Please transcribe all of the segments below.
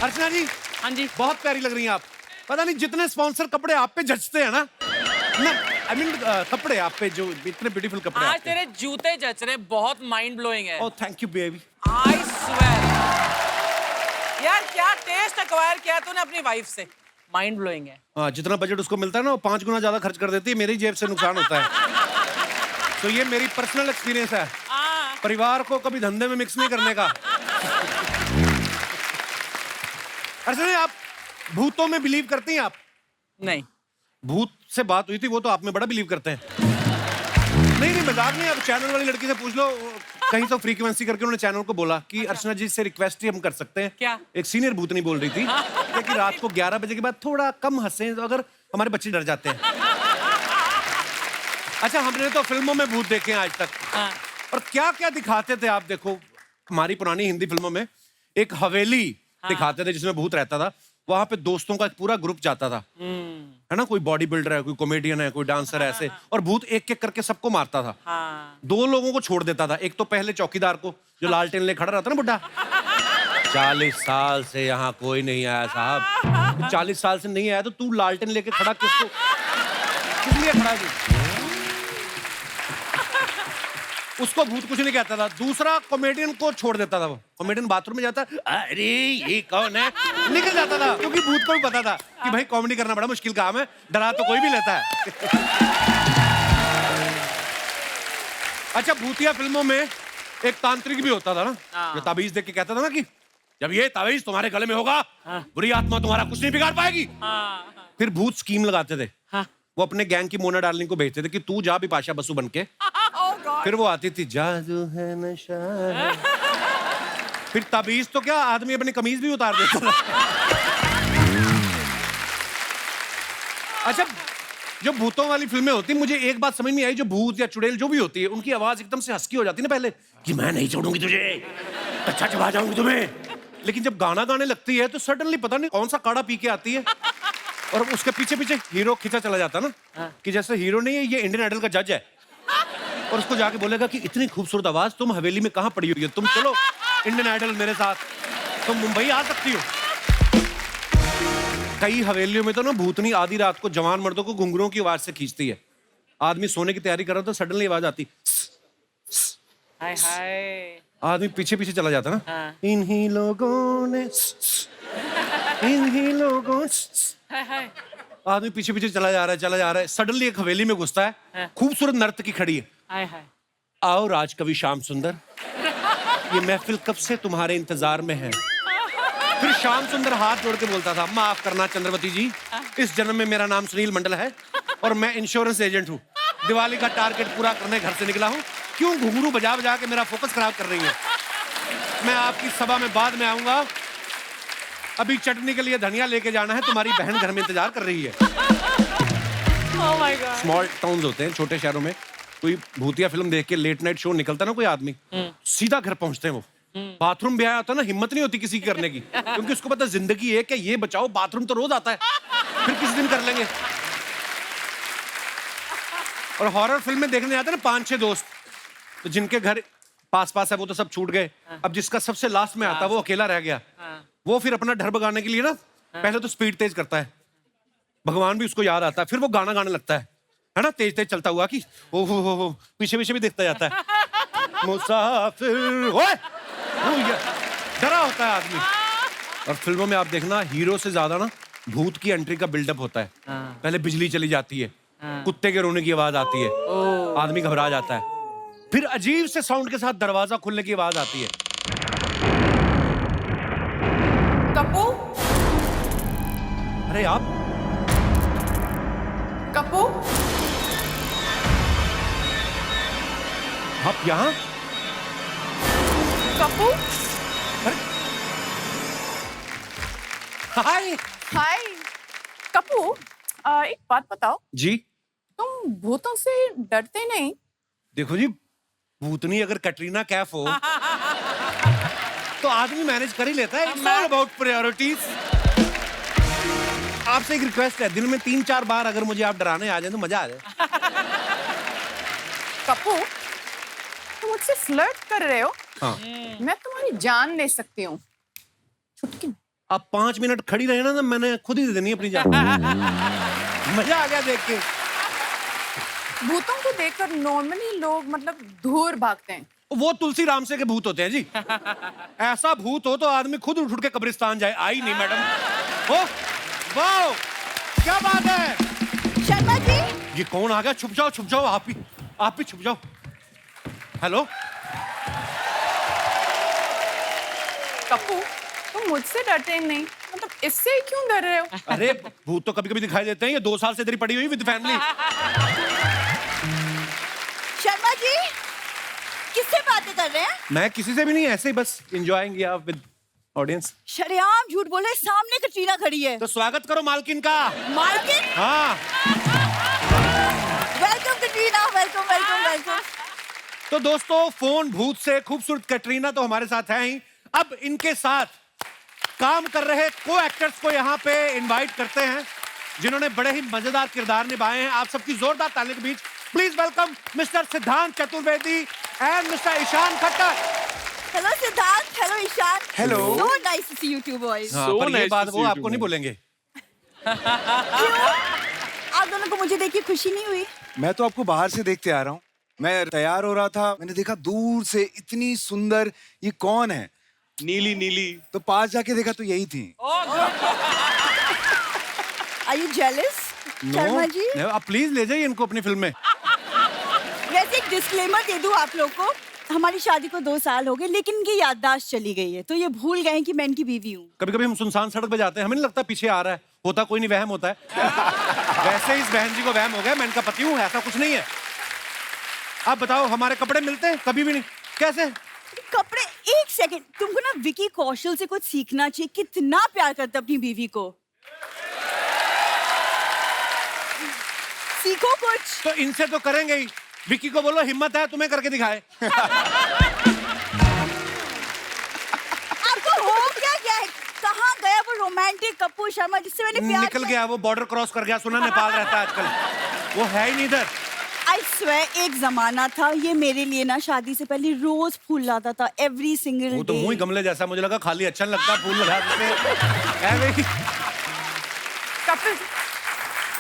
अर्चना जी। हाँ जी। बहुत प्यारी लग रही हैं आप। पता नहीं जितने स्पॉन्सर कपड़े आप पे जचते हैं ना, आई मीन कपड़े आप पे जो इतने ब्यूटीफुल कपड़े आज तेरे जूते जच रहे, बहुत माइंड ब्लोइंग है। Oh thank you baby. I swear यार, क्या टेस्ट एक्वायर किया तूने अपनी वाइफ से, माइंड ब्लोइंग है। हाँ, जितना बजट उसको मिलता है ना वो 5 गुना ज्यादा खर्च कर देती है, मेरी जेब से नुकसान होता है। तो ये मेरी पर्सनल एक्सपीरियंस है, परिवार को कभी धंधे में मिक्स नहीं करने का। अर्चना, आप भूतों में बिलीव करती हैं आप? नहीं। भूत से बात हुई थी, वो तो आप में बड़ा बिलीव करते हैं। नहीं मजाक नहीं, आप चैनल वाली लड़की से पूछ लो, कहीं तो फ्रीक्वेंसी करके उन्होंने चैनल को बोला कि अर्चना जी से रिक्वेस्ट ही हम कर सकते हैं। क्या? एक सीनियर भूतनी बोल रही थी कि रात को 11 बजे के बाद थोड़ा कम हंसें, तो अगर हमारे बच्चे डर जाते हैं। अच्छा, हमने तो फिल्मों में भूत देखे हैं आज तक, और क्या क्या दिखाते थे आप। देखो, हमारी पुरानी हिंदी फिल्मों में एक हवेली दिखाते थे जिसमें भूत रहता था। वहां पे दोस्तों का एक पूरा ग्रुप जाता था, है ना, कोई बॉडी बिल्डर है, कोई कॉमेडियन है, कोई डांसर है, ऐसे, और भूत एक एक करके सबको मारता था। 2 लोगों को छोड़ देता था, एक तो पहले चौकीदार को जो लालटेन ले खड़ा रहता ना बुड्ढा। 40 साल से यहाँ कोई नहीं आया साहब। 40 साल से नहीं आया तो तू लालटेन लेके खड़ा किस लिए खड़ा है? उसको भूत कुछ नहीं कहता था। दूसरा कॉमेडियन को छोड़ देता था। वो कॉमेडियन बाथरूम में जाता, अरे ये कौन है, निकल जाता था, क्योंकि भूत को भी पता था कि भाई कॉमेडी करना बड़ा मुश्किल काम है, डरा तो कोई भी लेता है। अच्छा, भूतिया फिल्मों में एक तांत्रिक भी होता था ना, जो ताबीज देख के कहता था ना कि जब ये ताबीज तुम्हारे गले में होगा, बुरी आत्मा तुम्हारा कुछ नहीं बिगाड़ पाएगी। फिर भूत स्कीम लगाते थे। वो अपने गैंग की मोना डार्लिंग को भेजते थे कि तू जा बिपाशा बसु बन के। फिर वो आती थी, जादू है नशा है। फिर ताबीज तो क्या, आदमी अपनी कमीज भी उतार देता था। अच्छा, जो भूतों वाली फिल्में होती, मुझे एक बात समझ नहीं आई, जो भूत या चुड़ैल जो भी होती है, उनकी आवाज एकदम से हस्की हो जाती है ना पहले, कि मैं नहीं छोड़ूंगी तुझे, अच्छा चबा जाऊंगी तुम्हें। लेकिन जब गाना गाने लगती है तो सडनली पता नहीं कौन सा काढ़ा पी के आती है, और उसके पीछे पीछे हीरो खींचा चला जाता ना, कि जैसे हीरो नहीं है, ये इंडियन आइडल का जज है, और उसको जाके बोलेगा कि इतनी खूबसूरत आवाज तुम हवेली में कहां पड़ी हुई है, तुम चलो इंडियन आइडल मेरे साथ, तुम मुंबई आ सकती हो। कई हवेलियों में तो ना भूतनी आधी रात को जवान मर्दों को घुंघरुओं की आवाज से खींचती है। आदमी सोने की तैयारी कर रहा तो सडनली आवाज आती, हाय हाय, आदमी पीछे पीछे चला जाता ना, इन्हीं लोगों ने, इन्हीं लोगों, आदमी पीछे पीछे चला जा रहा है। सडनली एक हवेली में घुसता है, खूबसूरत नर्तकी खड़ी है। आओ राजकवि श्याम सुंदर, ये महफिल कब से तुम्हारे इंतजार में है। फिर श्याम सुंदर हाथ जोड़ के बोलता था, माफ करना चंद्रवती जी, इस जन्म में मेरा नाम सुनील मंडल है और मैं इंश्योरेंस एजेंट हूँ। दिवाली का टारगेट पूरा करने घर से निकला हूँ, क्यों घुंघरू बजा बजा के मेरा फोकस खराब कर रही है। मैं आपकी सभा में बाद में आऊंगा, अभी चटनी के लिए धनिया लेके जाना है, तुम्हारी बहन घर में इंतजार कर रही है। Oh my God. Small towns होते हैं, छोटे शहरों में कोई भूतिया फिल्म देख के लेट नाइट शो निकलता ना कोई आदमी, सीधा घर पहुंचते हैं वो। बाथरूम भी आया होता ना, हिम्मत नहीं होती किसी की करने की, क्योंकि उसको पता जिंदगी एक है, ये बचाओ, बाथरूम तो रोज आता है, फिर किसी दिन कर लेंगे। और हॉरर फिल्में देखने आते हैं ना 5-6 दोस्त, तो जिनके घर पास पास है वो तो सब छूट गए, अब जिसका सबसे लास्ट में आता वो अकेला रह गया। वो फिर अपना डर भगाने के लिए ना पहले तो स्पीड तेज करता है, भगवान भी उसको याद आता है, फिर वो गाना गाने लगता है ना, तेज तेज चलता हुआ कि ओ हो पीछे पीछे भी देखता जाता है। मुसाफिर ओए, डरा होता है आदमी। और फिल्मों में आप देखना, हीरो से ज्यादा ना भूत की एंट्री का बिल्डअप होता है। पहले बिजली चली जाती है, कुत्ते के रोने की आवाज आती है, आदमी घबरा जाता है, फिर अजीब से साउंड के साथ दरवाजा खुलने की आवाज आती है। कप्पू, अरे आप कप्पू, आप यहाँ? कप्पू, हाय हाय। कप्पू, एक बात बताओ जी। तुम भूतों से डरते नहीं? देखो जी, भूतनी अगर कैटरीना कैफ हो तो आदमी मैनेज कर ही लेता है। It's all about priorities. आपसे एक रिक्वेस्ट है, दिन में 3-4 बार अगर मुझे आप डराने आ जाए तो मजा आ जाए। कप्पू, तुम मुझसे फ्लर्ट कर रहे हो? हाँ। मैं तुम्हारी जान ले सकती हूँ, चुटकी में। अब 5 मिनट खड़ी रहे ना, मैंने खुद ही दे देनी अपनी जान। मजा आ गया देख के। भूतों को देखकर नॉर्मली लोग मतलब दूर भागते हैं। वो तुलसी राम से के भूत होते हैं जी। ऐसा भूत हो तो आदमी खुद उठ के कब्रिस्तान जाए। आई नहीं मैडम। ओ वाओ, क्या बात है। शर्मा जी, ये कौन आ गया? छुप जाओ आप भी छुप जाओ। हेलो कप्पू, तुम मुझसे डरते नहीं, मतलब इससे क्यों डर रहे हो? अरे भूत तो कभी कभी दिखाई देते हैं। ये 2 साल से इधर ही पड़ी हुई विद फैमिली। शर्मा जी, किससे बातें कर रहे हैं? मैं किसी से भी नहीं, ऐसे ही बस एंजॉयिंग या विद ऑडियंस। शरेआम झूठ बोले, सामने कटरीना खड़ी है। तो स्वागत करो मालकिन का। मालकिन, हाँ welcome Katrina, welcome welcome welcome. तो दोस्तों, फोन भूत से खूबसूरत कैटरीना तो हमारे साथ है ही। अब इनके साथ काम कर रहे को एक्टर्स को यहाँ पे इनवाइट करते हैं, जिन्होंने बड़े ही मजेदार किरदार निभाए हैं। आप सबकी जोरदार तालियों के बीच please welcome mister Siddhant Chaturvedi and mister Ishaan Khatter. Hello Siddhant, hello Ishaan. Hello. So nice to see you two boys. हाँ, So पर ये nice बात to वो see you आपको too, नहीं man. बोलेंगे। क्यों? आप दोनों को मुझे देख के खुशी नहीं हुई? मैं तो आपको बाहर से देखते आ रहा हूँ। मैं तैयार हो रहा था, मैंने देखा दूर से इतनी सुंदर, ये कौन है? नीली नीली। तो पास जाके देखा तो यही थी। Are you jealous? Sharma ji, No, आप प्लीज ले जाइए इनको अपनी फिल्म में। वैसे एक डिस्क्लेमर दे दूं आप लोग को, हमारी शादी को 2 साल हो गए, लेकिन इनकी याददाश्त चली गई है, तो ये भूल गए हैं कि मैं इनकी बीवी हूँ। कभी कभी हम सुनसान सड़क पे जाते हैं, हमें नहीं लगता पीछे आ रहा है, होता कोई नहीं, वहम होता है। वैसे इस बहन जी को वहम हो गया, मैं इनका पति हूँ, ऐसा कुछ नहीं है। आप बताओ, हमारे कपड़े मिलते हैं? कभी भी नहीं। कैसे? कपड़े, एक सेकंड, तुमको ना विकी कौशल से कुछ सीखना चाहिए। कितना प्यार करता अपनी बीवी को, सीखो कुछ। तो इनसे तो करेंगे ही। विकी को बोलो हिम्मत है तुम्हें करके दिखाए। आपको हो क्या गया है? कहाँ गया वो रोमांटिक कपूर शर्मा जिससे मैंने प्यार निकल गया, वो बॉर्डर क्रॉस कर गया, सुना नेपाल रहता है आजकल, वो है ही नहीं इधर। आई स्वेयर, एक जमाना था ये मेरे लिए ना शादी से पहले रोज फूल लाता था, एवरी सिंगल वो तो डे। मुंह ही गमले जैसा, मुझे लगा खाली अच्छा नहीं लगता फूल लगा देते। है भाई। कपिल,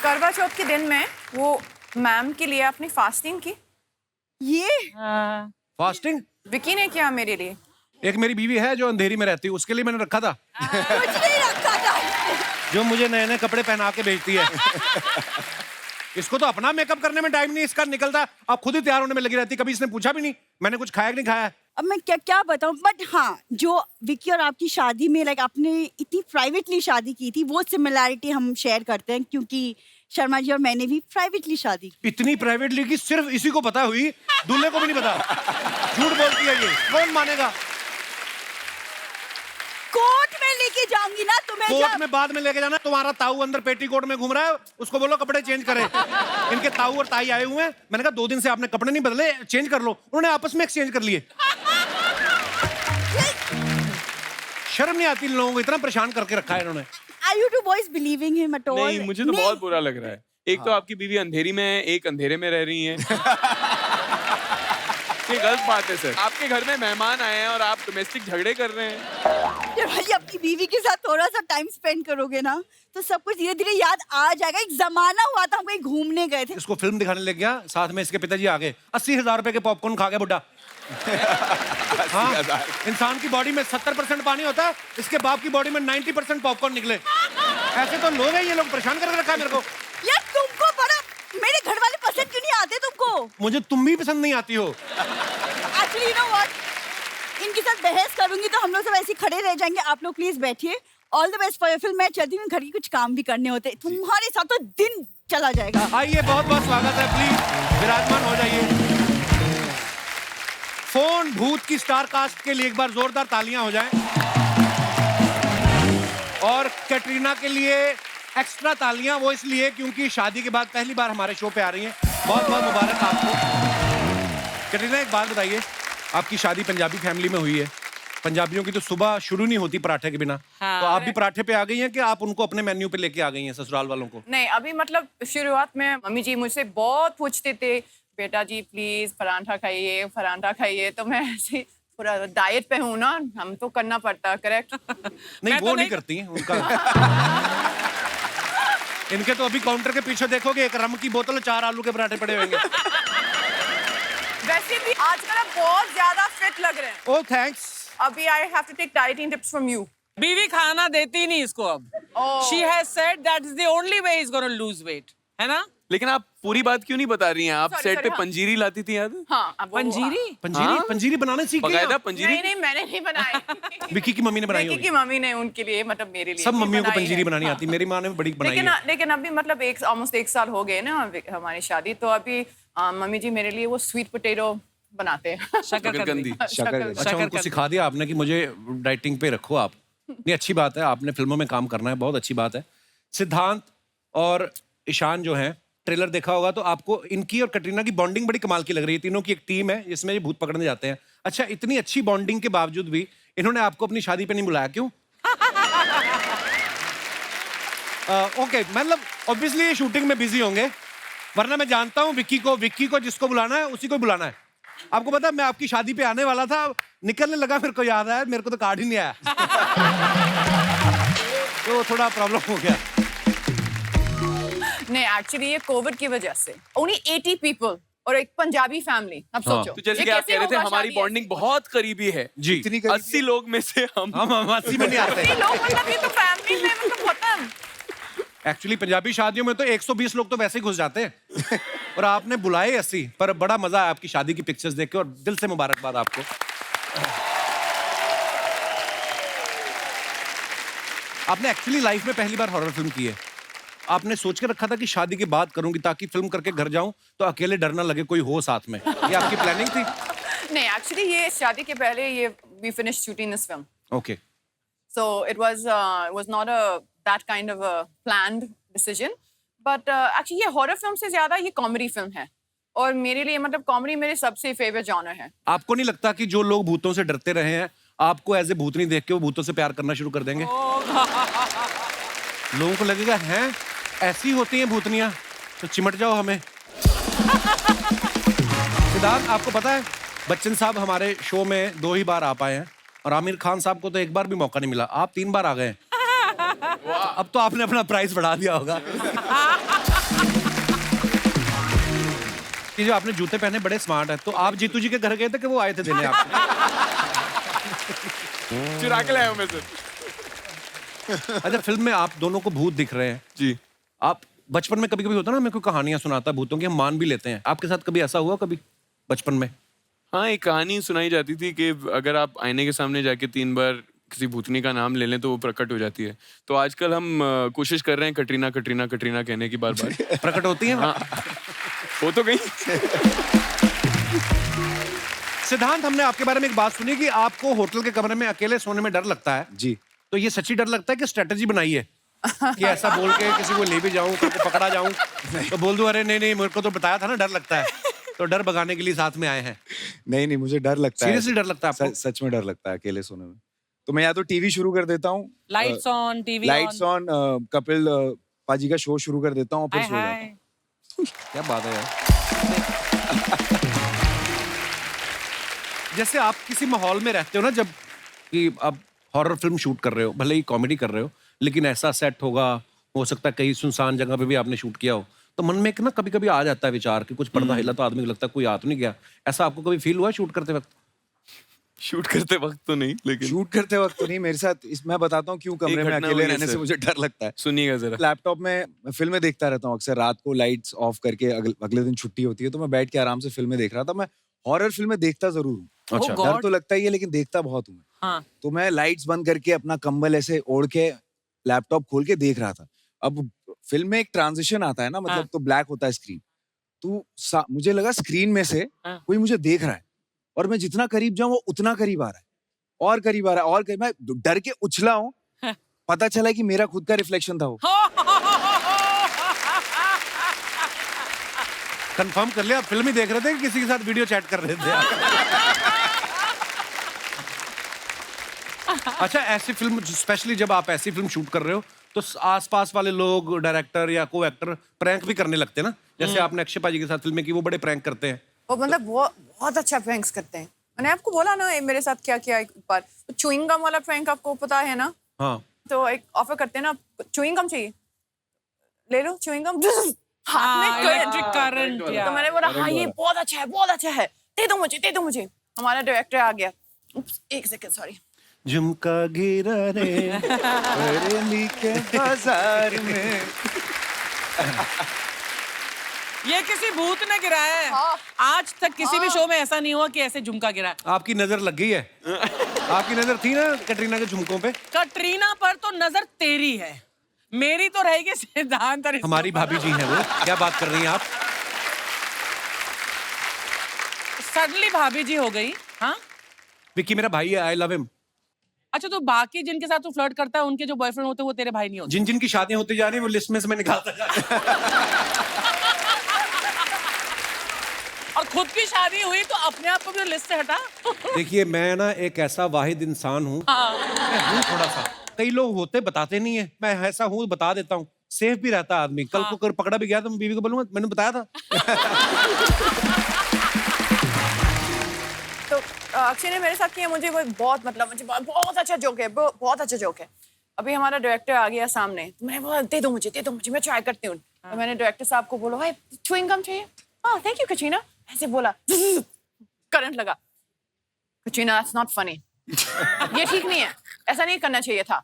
करवा चौथ के दिन में वो मैम के लिए अपनी फास्टिंग की। ये फास्टिंग विकी ने किया मेरे लिए। एक मेरी बीवी है जो अंधेरी में रहती है, उसके लिए मैंने रखा था, कुछ नहीं रखा था। जो मुझे नए नए कपड़े पहना के भेजती है। इसको तो अपना मेकअप करने में टाइम नहीं इसका निकलता, अब खुद ही तैयार होने में लगी रहती। कभी इसने पूछा भी नहीं मैंने कुछ खाया कि नहीं खाया। अब मैं क्या क्या बताऊं, बट हाँ, जो विकी और आपकी शादी में लाइक आपने इतनी प्राइवेटली शादी की थी, वो सिमिलैरिटी हम शेयर करते हैं, क्योंकि शर्मा जी और मैंने भी प्राइवेटली शादी की। इतनी प्राइवेटली कि सिर्फ इसी को पता हुई, दूल्हे को भी नहीं पता। झूठ बोलती है ये, कौन मानेगा। कोर्ट में लेके जाऊंगी ना तुम्हें। कोर्ट में बाद में लेके जाना। तुम्हारा ताऊ अंदर पेटीकोट में घूम रहा है, उसको बोलो कपड़े चेंज करे। इनके ताऊ और ताई आए हुए हैं, मैंने कहा 2 दिन से आपने कपड़े नहीं बदले, चेंज कर लो। उन्होंने आपस में एक्सचेंज कर लिए। शर्म नहीं आती इन लोगों को, इतना परेशान करके रखा है इन्होंने। Are you two boys believing him at all? नहीं, मुझे तो बहुत बुरा लग रहा है। एक तो आपकी बीवी अंधेरी में है, एक अंधेरे में रह रही है। ये गलत बात है सर। आपके घर में मेहमान आए हैं और आप डोमेस्टिक झगड़े कर रहे हैं। जब भाई अपनी बीवी के साथ थोड़ा सा टाइम स्पेंड करोगे ना, तो सब कुछ धीरे धीरे याद आ जाएगा। एक जमाना हुआ था, हम कहीं घूमने गए थे। इसको फिल्म दिखाने लग गया, साथ में इसके पिताजी आ गए। 80,000 रुपए के पॉपकॉर्न खा गया बुड्ढा। हाँ, इंसान की बॉडी में 70% पानी होता है, इसके बाप की बॉडी में 90% पॉपकॉर्न निकले। ऐसे तो लोग हैं ये लोग, परेशान करके रखा है मेरे को। यार तुमको बड़ा, मेरे घर वाले पसंद क्यों नहीं आते तुमको? मुझे तुम भी पसंद नहीं आती हो। एक्चुअली यू नो व्हाट, इनके साथ बहस करूंगी तो हम लोग सब ऐसे ही खड़े रह जाएंगे। आप लोग प्लीज बैठिए। All the best for your film. मैं चलती हूँ, घर के कुछ काम भी करने होते हैं। तुम्हारे साथ तो दिन चला जाएगा। आइए, बहुत बहुत स्वागत है, प्लीज विराजमान हो जाइए। फोन भूत की स्टार कास्ट के लिए एक बार जोरदार तालियां हो जाएं। और कैटरीना के लिए एक्स्ट्रा तालियां, वो इसलिए क्योंकि शादी के बाद पहली बार हमारे शो पे आ रही हैं। बहुत बहुत मुबारक आपको। कैटरीना, एक बात बताइए, आपकी शादी पंजाबी फैमिली में हुई है। पंजाबियों की तो सुबह शुरू नहीं होती पराठे के बिना। हाँ, तो आप भी पराठे पे आ गई हैं कि आप उनको अपने मेन्यू पे लेके आ गई हैं ससुराल वालों को? नहीं, अभी मतलब शुरुआत में मम्मी जी मुझसे बहुत पूछते थे, बेटा जी प्लीज पराठा खाइए, पराठा खाइए। तो मैं ऐसे पूरा डाइट पे हूँ ना, हम तो करना पड़ता है, करेक्ट? नहीं मैं वो तो नहीं नहीं- करती हैं उनका। इनके तो अभी काउंटर के पीछे देखोगे एक रम की बोतल और 4 आलू के पराठे पड़े होंगे। वैसे भी आजकल आप बहुत ज्यादा फिट लग रहे हैं। Oh thanks. अभी I have to take dieting tips from you. बीवी खाना देती नहीं इसको अब। She has said that is the only way he's going to lose weight. है ना? लेकिन आप पूरी बात क्यों नहीं बता रही हैं? आप Sorry, सेट पे हाँ। पंजीरी लाती थी याद है? हाँ, अब वो- पंजीरी? पंजीरी हाँ? पंजीरी बनाने सीख गए बकायदा आप? पंजीरी? नहीं, मैंने नहीं बनाई। विक्की की मम्मी ने बनाई विक्की होगी। की मम्मी ने उनके लिए, मतलब मेरे लिए सब भी मम्मियों को बनाई पंजीरी है। बनानी आती, मेरी माँ ने बड़ी बनाई है। लेकिन अभी मतलब ऑलमोस्ट 1 साल हो गए ना हमारी शादी, तो अभी मम्मी जी मेरे लिए वो स्वीट पोटैटो बनाते हैं। शकरकंदी। शकरकंदी। अच्छा उनको सिखा दिया आपने कि मुझे डाइटिंग पे रखो आप। नहीं अच्छी बात है, आपने फिल्मों में काम करना है, बहुत अच्छी बात है। सिद्धांत और ईशान जो हैं, ट्रेलर देखा होगा तो आपको इनकी और कटरीना की बॉन्डिंग बड़ी कमाल की लग रही है। तीनों की एक टीम है जिसमें ये भूत पकड़ने जाते हैं। अच्छा इतनी अच्छी बॉन्डिंग के बावजूद भी इन्होंने आपको अपनी शादी पे नहीं बुलाया, क्यों? ओके मतलब ऑब्वियसली ये शूटिंग में बिजी होंगे, वरना मैं जानता हूँ विक्की को जिसको बुलाना है उसी को बुलाना है। आपको पता है मैं आपकी शादी पे आने वाला था, निकलने लगा मेरे को याद आया मेरे को तो कार्ड ही नहीं आया। तो थोड़ा प्रॉब्लम हो गया। नहीं, एक्चुअली ये कोविड की वजह से ओनली 80 पीपल और एक पंजाबी फैमिली। अब सोचो तो जैसे ये कि आप कैसे कह रहे थे होगा हमारी शादी बॉन्डिंग बहुत करीबी है जी इतनी करीबी 80 लोग में से हम 80 में नहीं आते। ऐसे? लोग मतलब ये तो फैमिली में मतलब होता है। एक्चुअली पंजाबी शादियों में तो 120 लोग तो वैसे ही घुस जाते हैं और आपने बुलाए 80। पर बड़ा मजा आया आपकी शादी की पिक्चर्स देख के और दिल से मुबारकबाद आपको। आपने एक्चुअली लाइफ में पहली बार हॉरर फिल्म की है। आपने सोच के रखा था कि शादी के बाद करूंगी ताकि फिल्म करके घर जाऊं तो अकेले डर ना लगे, कोई हो साथ में। ये आपकी प्लानिंग थी? नहीं, एक्चुअली ये शादी के पहले ये we finish shooting this film, okay so it was not a that kind of a planned decision, but actually ये हॉरर फिल्म से ज्यादा ये कॉमेडी फिल्म है और मेरे लिए मतलब कॉमेडी मेरे सबसे फेवरेट जॉनर है। आपको नहीं लगता कि जो लोग भूतों से डरते रहे हैं आपको एज ए भूतनी देख के वो भूतों से प्यार करना शुरू कर देंगे? लोगों को लगेगा हैं ऐसी होती हैं भूतनियां तो चिमट जाओ हमें। सिद्धार्थ आपको पता है बच्चन साहब हमारे शो में 2 ही बार आ पाए हैं और आमिर खान साहब को तो 1 बार भी मौका नहीं मिला, आप 3 बार आ गए हैं। अब तो आपने अपना प्राइस बढ़ा दिया होगा। कि जो आपने जूते पहने बड़े स्मार्ट है, तो आप जीतू जी के घर गए थे कि वो आए थे देने आपको? चुरा के लाया हूं मैं सर। अच्छा फिल्म में आप दोनों को भूत दिख रहे हैं जी आप बचपन में कभी कभी होता है ना, मेरे को कहानियां सुनाता है भूतों की, हम मान भी लेते हैं। आपके साथ कभी ऐसा हुआ कभी बचपन में? हाँ, एक कहानी सुनाई जाती थी कि अगर आप आईने के सामने जाके 3 बार किसी भूतनी का नाम ले लें तो वो प्रकट हो जाती है। तो आजकल हम कोशिश कर रहे हैं कटरीना कटरीना कटरीना कहने की बार बार। प्रकट होती है? हाँ, वो तो गई। सिद्धांत हमने आपके बारे में एक बात सुनी कि आपको होटल के कमरे में अकेले सोने में डर लगता है। जी तो ये सच्ची डर लगता है कि स्ट्रेटेजी बनाई है कि ऐसा बोल के किसी को ले भी जाऊं, किसी को पकड़ा जाऊं तो बोल दूं अरे नहीं मेरे को तो बताया था ना डर लगता है, तो डर भगाने के लिए साथ में आए हैं? नहीं मुझे डर लगता है। सीरियसली डर लगता है आपको? सच में डर लगता है अकेले सोने में। तो मैं या तो टीवी शुरू कर देता हूँ, lights on, TV lights on, Kapil पाजी का शो शुरू कर देता हूँ और फिर सो जाता हूँ। क्या बात है यार। जैसे आप किसी माहौल में रहते हो ना, जब कि आप हॉरर फिल्म शूट कर रहे हो, भले ही कॉमेडी कर रहे हो, लेकिन ऐसा सेट होगा, हो सकता है कहीं सुनसान जगह पे भी आपने शूट किया हो, तो मन में एक ना कभी कभी आ जाता है विचार कि कुछ पर्दा हिला तो आदमी को लगता है कोई आ तो नहीं गया। ऐसा आपको कभी फील हुआ शूट करते वक्त? शूट करते वक्त तो नहीं, लेकिन शूट करते वक्त तो नहीं। मेरे साथ मैं बताता हूँ क्यों कमरे में घटना अकेले हुई है रहने से सर। मुझे डर लगता है। सुनिएगा जरा। लैपटॉप में फिल्में देखता रहता हूँ अक्सर, रात को लाइट्स ऑफ करके अगले दिन छुट्टी होती है तो मैं बैठ के आराम से फिल्में देख रहा था। मैं हॉरर फिल्में देखता जरूर हूँ, अच्छा। Oh God. डर तो लगता ही है लेकिन देखता बहुत हूँ। हाँ तो मैं लाइट्स बंद करके अपना कंबल ऐसे ओढ़ के लैपटॉप खोल के देख रहा था। अब फिल्म में एक ट्रांजिशन आता है ना, मतलब हाँ। तो ब्लैक होता है स्क्रीन, तो मुझे लगा स्क्रीन में से हाँ। कोई मुझे देख रहा है और मैं जितना करीब जाऊं वो उतना करीब आ रहा है और करीब आ रहा है और करीब। मैं डर के उछला हूं, पता चला कि मेरा खुद का रिफ्लेक्शन था वो। कंफर्म कर लिया, फिल्म ही देख रहे थे कि किसी के साथ वीडियो चैट कर रहे थे आप? अच्छा ऐसी फिल्म, स्पेशली जब आप ऐसी फिल्म शूट कर रहे हो तो आसपास वाले लोग, डायरेक्टर या को एक्टर प्रैंक भी करने लगते हैं ना, जैसे आपने अक्षय पाजी के साथ फिल्में की, वो बड़े प्रैंक करते हैं। वो मतलब बहुत अच्छा प्रैंक्स करते हैं। मैंने आपको बोला ना ये मेरे साथ क्या किया एक बार, च्युइंग गम वाला प्रैंक आपको पता है ना? हाँ तो एक ऑफर करते हैं ना, च्युइंग गम चाहिए, ले लो च्युइंग गम, हाथ में इलेक्ट्रिक करंट तो मैंने बोला हाँ ये बहुत अच्छा है, बहुत अच्छा है, दे दो मुझे, दे दो मुझे। हमारा डायरेक्टर आ गया, एक सेकंड सॉरी, झुमका गिरा रे बरेली के बाजार में। ये किसी भूत ने गिराया है। हाँ। आज तक किसी भी शो में ऐसा नहीं हुआ कि ऐसे झुमका गिरा है। आपकी नजर लग गई है। आपकी नजर थी ना कटरीना के झुमकों पे। कटरीना पर तो नजर तेरी है, मेरी तो रहेगी सिद्धांत और हमारी भाभी जी हैं वो, क्या बात कर रही हैं आप? सडनली भाभी जी हो गई। हाँ विक्की मेरा भाई है, आई लव हिम। अच्छा, तो बाकी जिनके साथ तू फ्लर्ट करता है उनके जो बॉयफ्रेंड होते हैं वो तेरे भाई नहीं होते? जिन जिन की शादियां होती जा रही है वो लिस्ट में से मैं निकालता जा रहा हूं। और खुद की शादी हुई तो अपने आप को भी लिस्ट से हटा। देखिए मैं ना एक ऐसा वाहिद इंसान हूँ, मैं हूँ थोड़ा सा, कई लोग होते बताते नहीं है, मैं ऐसा हूँ बता देता हूँ, सेफ भी रहता आदमी। कल को अगर पकड़ा भी गया तो मैं बीवी को बोलूंगा मैंने बताया था। तो अक्षय ने मेरे साथ किया, मुझे वो बहुत मतलब मुझे बहुत अच्छा जोक है, बहुत अच्छा जोक है। अभी हमारा डायरेक्टर आ गया सामने, तो मैं बोला दे दो मुझे, मैं ट्राई करती हूँ। तो मैंने डायरेक्टर साहब को बोला भाई च्युइंग गम चाहिए? हाँ थैंक यू कटरीना, ऐसे बोला, करंट लगा। कटरीना दैट्स नॉट फनी, ये ठीक नहीं है, ऐसा नहीं करना चाहिए था।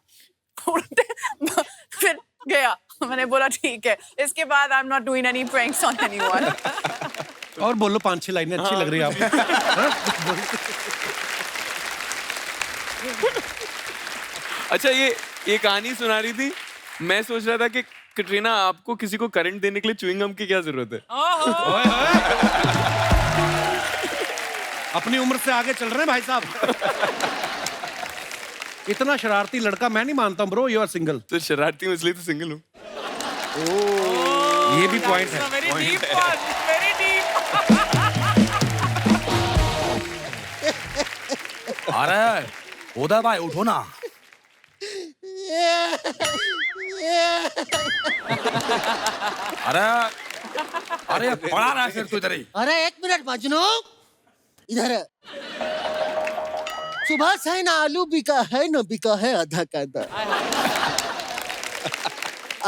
फिर गया, मैंने बोला ठीक है, इसके बाद I am not doing any pranks on anyone. और बोलो 5-6 लाइनें अच्छी लग रही है आपको। अच्छा, ये कहानी सुना रही थी, मैं सोच रहा था कि कटरीना आपको किसी को करंट देने के लिए च्युइंग गम की क्या जरूरत है? ओए होए। अपनी उम्र से आगे चल रहे हैं भाई साहब। इतना शरारती लड़का मैं नहीं मानता ब्रो, यू आर सिंगल। तो शरारती हूँ इसलिए तो सिंगल हूँ। ये भी पॉइंट है। Very deep one, very deep. अरे उदय भाई उठो ना। अरे अरे पड़ा रहा फिर तू इधर ही। अरे 1 मिनट मजनू, इधर है। सुबह से ना आलू बिका है ना बिका है आधा कांदा।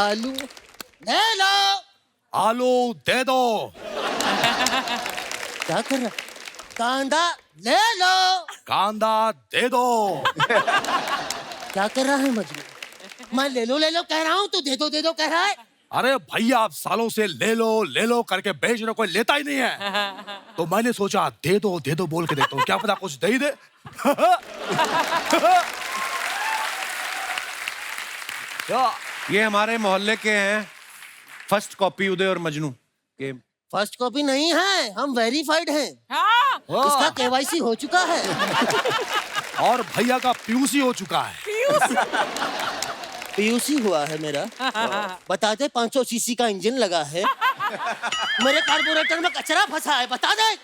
आलू ले लो। आलू दे दो। क्या कर रहा? कांदा ले लो। कांदा दे दो। क्या कर रहा है मजनू? मैं ले लो कह रहा हूँ, तू दे दो कह रहा है। अरे भैया आप सालों से ले लो करके बेच रहे, कोई लेता ही नहीं है। तो मैंने सोचा दे दो बोल के देता हूँ, क्या पता कुछ दे ही दे। ये हमारे मोहल्ले के हैं, फर्स्ट कॉपी उदय और मजनू के। फर्स्ट कॉपी नहीं है, हम वेरीफाइड हैं। हाँ, इसका केवाईसी हो चुका है। और भैया का पीयूसी हो चुका है। पीयूसी हुआ है मेरा। बता दे 500 सीसी का इंजन लगा है। मेरे कार्बोरेटर में कचरा फंसा है, बता दे।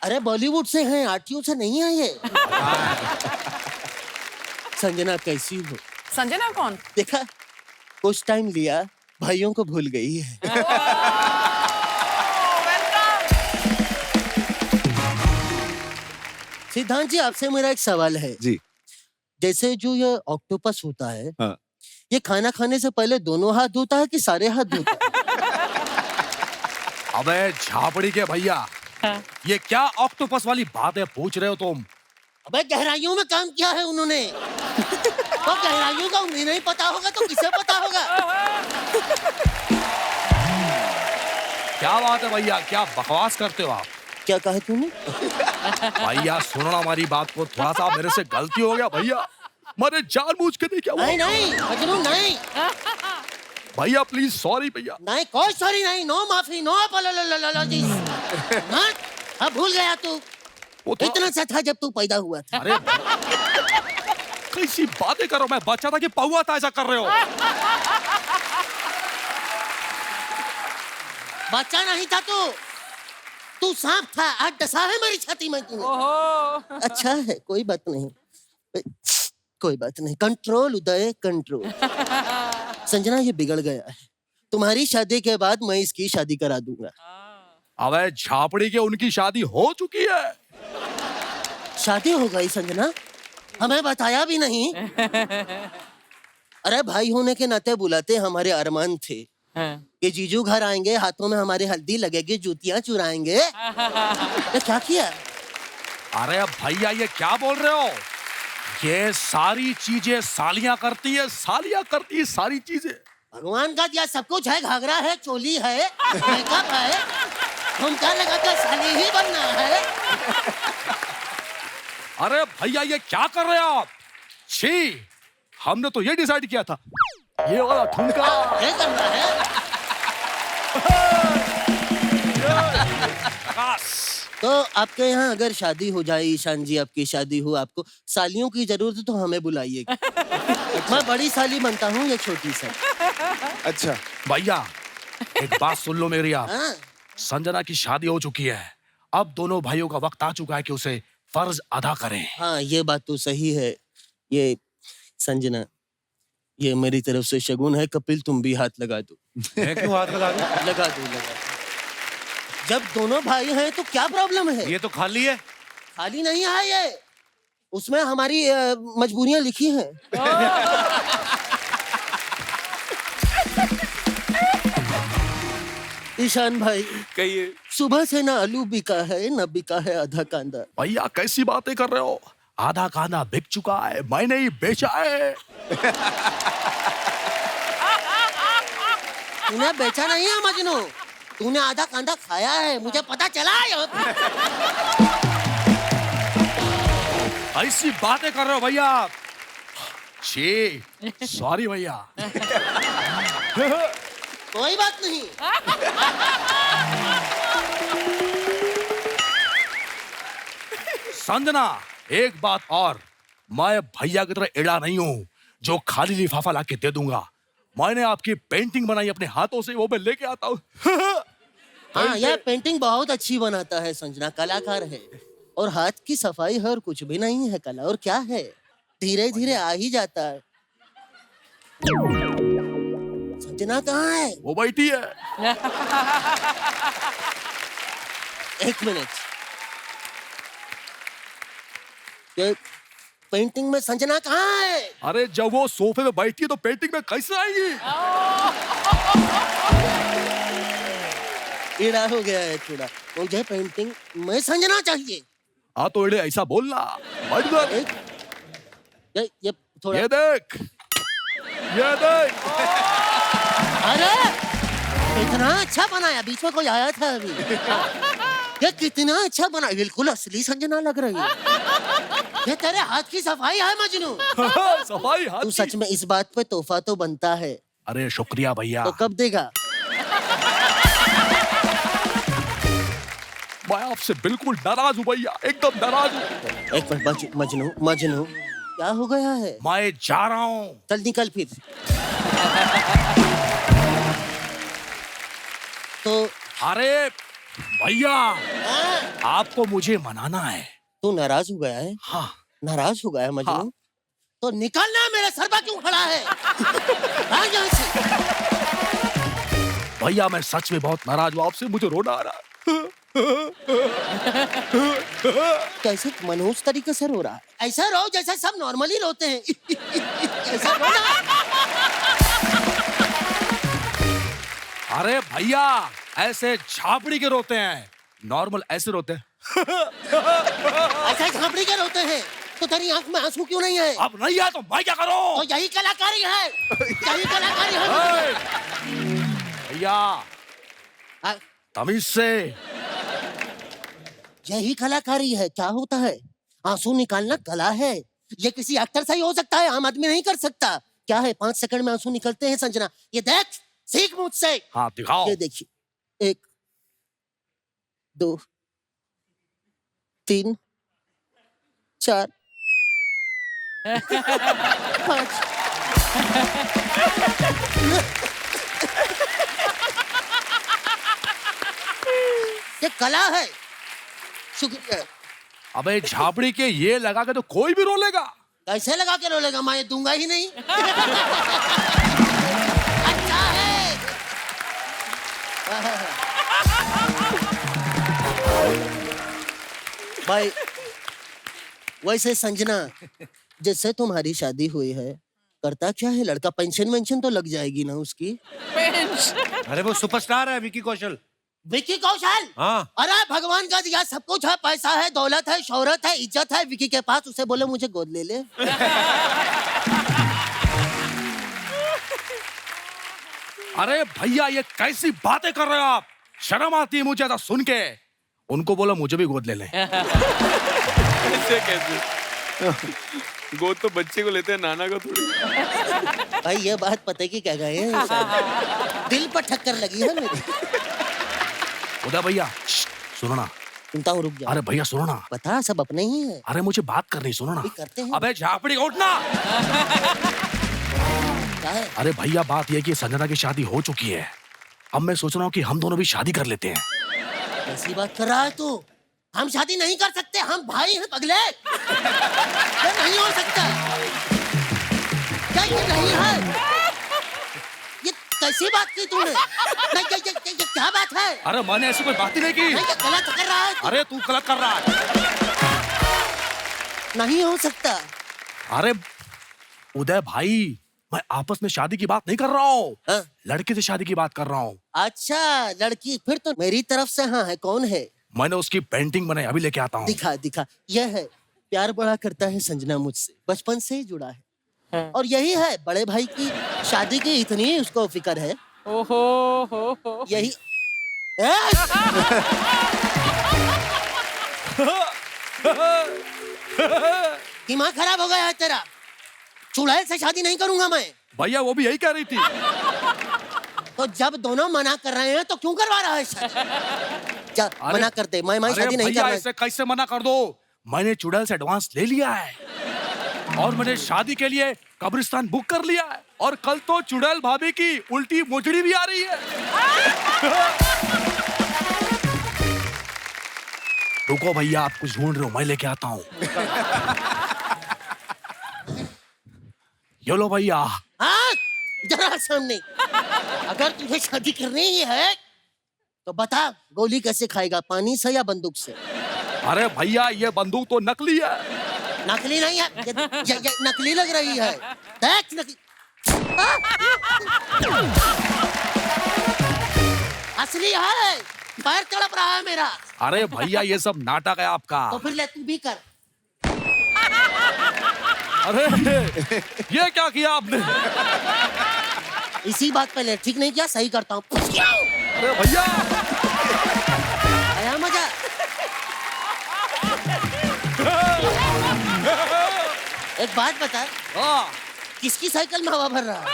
अरे बॉलीवुड से हैं, आरटीओ से नहीं है ये। संजना कैसी हो? संजना कौन? देखा, कुछ टाइम लिया, भाइयों को भूल गई है। सिद्धांत जी, आपसे मेरा एक सवाल है जी। जैसे जो ये ऑक्टोपस होता है, हाँ। ये खाना खाने से पहले दोनों हाथ धोता है कि सारे हाथ धोता है? अबे झापड़ी के भैया, ये क्या ऑक्टोपस वाली बातें पूछ रहे हो तुम? अबे गहराइयों में काम किया है उन्होंने। तो गहराइयों का उन्हें नहीं पता होगा तो किसे पता होगा? क्या बात है भैया, क्या बकवास करते हो आप? क्या कहा तूने? भैया सुनो ना हमारी बात को, थोड़ा सा मेरे से गलती हो गया भैया, मैंने जानबूझ के नहीं किया। नहीं मजनू नहीं। भैया प्लीज सॉरी भैया। नहीं, कोई सॉरी नहीं, नो माफी, नो अपॉलॉजीज। अब भूल गया तू? वो तो इतना सा था जब तू पैदा हुआ था। अरे कैसी बातें करो, मैं बच्चा था कि पौआ था, ऐसा कर रहे हो? बच्चा नहीं था तू सांप था, आज डसा है मेरी छाती में तूने। अच्छा है, कोई बात नहीं, कोई बात नहीं। कंट्रोल उदय, कंट्रोल। संजना, ये बिगड़ गया है। तुम्हारी शादी के बाद मैं इसकी शादी करा दूंगा। अबे झापड़ी के उनकी शादी हो चुकी है। शादी हो गई संजना, हमें बताया भी नहीं। अरे भाई होने के नाते बुलाते, हमारे अरमान थे कि जीजू घर आएंगे, हाथों में हमारे हल्दी लगेगी, जूतियां चुराएंगे। तो क्या किया? अरे भैया ये क्या बोल रहे हो? ये सारी चीजें सालियां करती है, सालियां करती है सारी चीजें। भगवान का दिया सब कुछ है, घाघरा है, चोली है, मेकअप है, झुमका लगाकर साली ही बनना है। अरे भैया ये क्या कर रहे हो आप? छी, हमने तो ये डिसाइड किया था, ये वाला ठुमका। ये करना है। तो आपके यहाँ अगर शादी हो जाए, ईशान जी आपकी शादी हो, आपको सालियों की जरूरत है तो हमें बुलाइएगा। मैं बड़ी साली बनता हूँ, ये छोटी सा। अच्छा भैया एक बात सुन लो मेरी आप। हाँ, संजना की शादी हो चुकी है, अब दोनों भाइयों का वक्त आ चुका है कि उसे फर्ज अदा करें। हाँ ये बात तो सही है। ये संजना, ये मेरी तरफ से शगुन है। कपिल तुम भी हाथ लगा दो। मैं क्यों हाथ लगा दूं? लगा दो, लगा दो। जब दोनों भाई हैं तो क्या प्रॉब्लम है? ये तो खाली है। खाली नहीं है ये, उसमें हमारी मजबूरियां लिखी हैं। ईशान भाई कहिए। सुबह से ना आलू बिका है, ना बिका है आधा कांदा। भैया कैसी बातें कर रहे हो? आधा कांदा बिक चुका है, मैंने ही बेचा है। तूने बेचा नहीं है मजनू, तूने आधा कांदा खाया है, मुझे पता चला है। ऐसी बातें कर रहे हो भैया आप? छी, सॉरी भैया। कोई बात नहीं। संजना एक बात और, मैं भैया की तरह एड़ा नहीं हूँ जो खाली लिफाफा लाके दे दूंगा। मैंने आपकी पेंटिंग बनाई अपने हाथों से, वो मैं लेके आता हूँ। हाँ यह पेंटिंग बहुत अच्छी बनाता है संजना, कलाकार है। और हाथ की सफाई है और कुछ भी नहीं है कला, और क्या है, धीरे धीरे आ ही जाता है। संजना कहाँ है? वो बैठी है। एक मिनट, ये पेंटिंग में संजना कहाँ है? अरे जब वो सोफे में बैठी है तो पेंटिंग में कैसे आएगी? टेढ़ा हो गया है थोड़ा, मुझे पेंटिंग में संजना चाहिए। हाँ तो एड़े ऐसा बोलना। बैठ कर। एक ये थोड़ा, ये देख, ये देख। अरे इतना अच्छा बनाया, बीच में कोई आया था अभी। ये कितना अच्छा बना, बिल्कुल असली संजना लग रही है। ये तेरे हाथ की सफाई है मजनू। सफाई हाथ तू की। सच में इस बात पे तोहफा तो बनता है। अरे शुक्रिया भैया। तो कब देगा? मैं आपसे बिल्कुल नाराज हूँ भैया, एकदम नाराज हूँ। एक मिनट मजनू, मजनू क्या हो गया है? मैं जा रहा हूँ। चल निकल फिर। तो अरे भैया हाँ? आपको मुझे मनाना है। तू नाराज हो गया है? हाँ नाराज हो गया है मजनू? हाँ। तो निकलना, मेरे सर पर क्यों खड़ा है? भाग यहाँ से। भैया मैं सच में बहुत नाराज हूँ आपसे, मुझे रोना आ रहा है। कैसे मनहूस तरीके से रो रहा है? ऐसा रो जैसे सब नॉर्मली रोते हैं। ऐसा रो ना। अरे भैया ऐसे झापड़ी के रोते हैं, नॉर्मल ऐसे रोते हैं। ऐसा झापड़ी के रोते हैं, तो तेरी आंख में आंसू क्यों नहीं है? अब नहीं है तो मैं क्या करूं? तो यही कलाकारी है, यही कलाकारी है। भैया आ, तमीज से। यही कलाकारी है। क्या होता है? आंसू निकालना कला है। ये किसी एक्टर से ही हो सकता है, आम आदमी नहीं कर सकता। क्या है, 5 सेकंड में आंसू निकलते हैं संजना। ये देख, सीख मुझसे। हाँ दिखाओ। ये देखिए, 1 2 3 4 5। ये कला है। शुक्रिया। अबे झापड़ी के ये लगा के तो कोई भी रो लेगा। कैसे लगा के रोलेगा? मैं ये दूंगा ही नहीं। अच्छा है। भाई वैसे संजना, जिससे तुम्हारी शादी हुई है, करता क्या है लड़का? पेंशन वेंशन तो लग जाएगी ना उसकी? अरे वो सुपरस्टार है विकी कौशल। विकी कौशल? हाँ। अरे भगवान का दिया सब कुछ है, पैसा है, दौलत है, शोहरत है, इज्जत है विकी के पास। उसे बोले मुझे गोद ले ले। अरे भैया ये कैसी बातें कर रहे हो आप? शर्म आती है मुझे ऐसा सुन के। उनको बोलो मुझे भी गोद ले लें। ऐसे कैसे? गोद तो बच्चे को लेते हैं, नाना को थोड़ी। भाई ये बात पता की क्या गए हैं शायद। दिल पर ठक्कर लगी है मेरी। उदय भैया सुनो ना। सुनता हूँ, रुक जा। अरे भैया सुनो ना। पता सब अपने ही है। अरे मुझे बात करनी, सुनो ना। भी करते हैं। अबे झापड़ी उठना। क्या है? अरे भैया बात यह कि संजना की शादी हो चुकी है। अब मैं सोच रहा हूँ कि हम दोनों भी शादी कर लेते हैं। कैसी बात कर रहा है तू? हम शादी नहीं कर सकते, हम भाई हैं पगले। ये नहीं हो सकता। क्या ये नहीं है? ये कैसी बात की तूने? नहीं, ये क्या बात है? अरे मैंने ऐसी कोई बात ही नहीं की। नहीं, ये गलत कर रहा है तू। अरे तू गलत कर रहा है। नहीं हो सकता। अरे उदय भाई, मैं आपस में शादी की बात नहीं कर रहा हूँ। हाँ? लड़के से शादी की बात कर रहा हूँ। अच्छा लड़की, फिर तो मेरी तरफ से हाँ है। कौन है? मैंने उसकी पेंटिंग बनाई, अभी लेके आता हूँ। दिखा दिखा। यह है, प्यार बड़ा करता है संजना मुझसे, बचपन से ही जुड़ा है। और यही है, बड़े भाई की शादी की इतनी उसको फिक्र है। ओहो हो। यही दिमाग खराब हो गया है तेरा। चुड़ैल से शादी नहीं करूंगा मैं। भैया वो भी यही कह रही थी। तो जब दोनों मना कर रहे हैं तो क्यों करवा रहा है शादी? जा मना कर दे। मैं अरे शादी नहीं भैया कर ऐसे कैसे मना कर दो? मैंने चुड़ैल से एडवांस ले लिया है और मैंने शादी के लिए कब्रिस्तान बुक कर लिया है। और कल तो चुड़ैल भाभी की उल्टी मोजड़ी भी आ रही है। रुको भैया, आप कुछ ढूंढ रहे हो, मैं लेके आता हूँ। ये लो भैया। हाँ, जरा सामने। अगर तुझे शादी करनी ही है तो बता, गोली कैसे खाएगा, पानी से या बंदूक से? अरे भैया ये बंदूक तो नकली है। नकली नहीं है, ये नकली लग रही है। देख नकली। असली है, पैर तड़प रहा है मेरा। अरे भैया ये सब नाटक है आपका। तो फिर ले तू भी कर। अरे ये क्या किया आपने? इसी बात पे ले, ठीक नहीं किया, सही करता हूँ। अरे भैया आया मजा? एक बात बता, हाँ। किसकी साइकिल में हवा भर रहा है?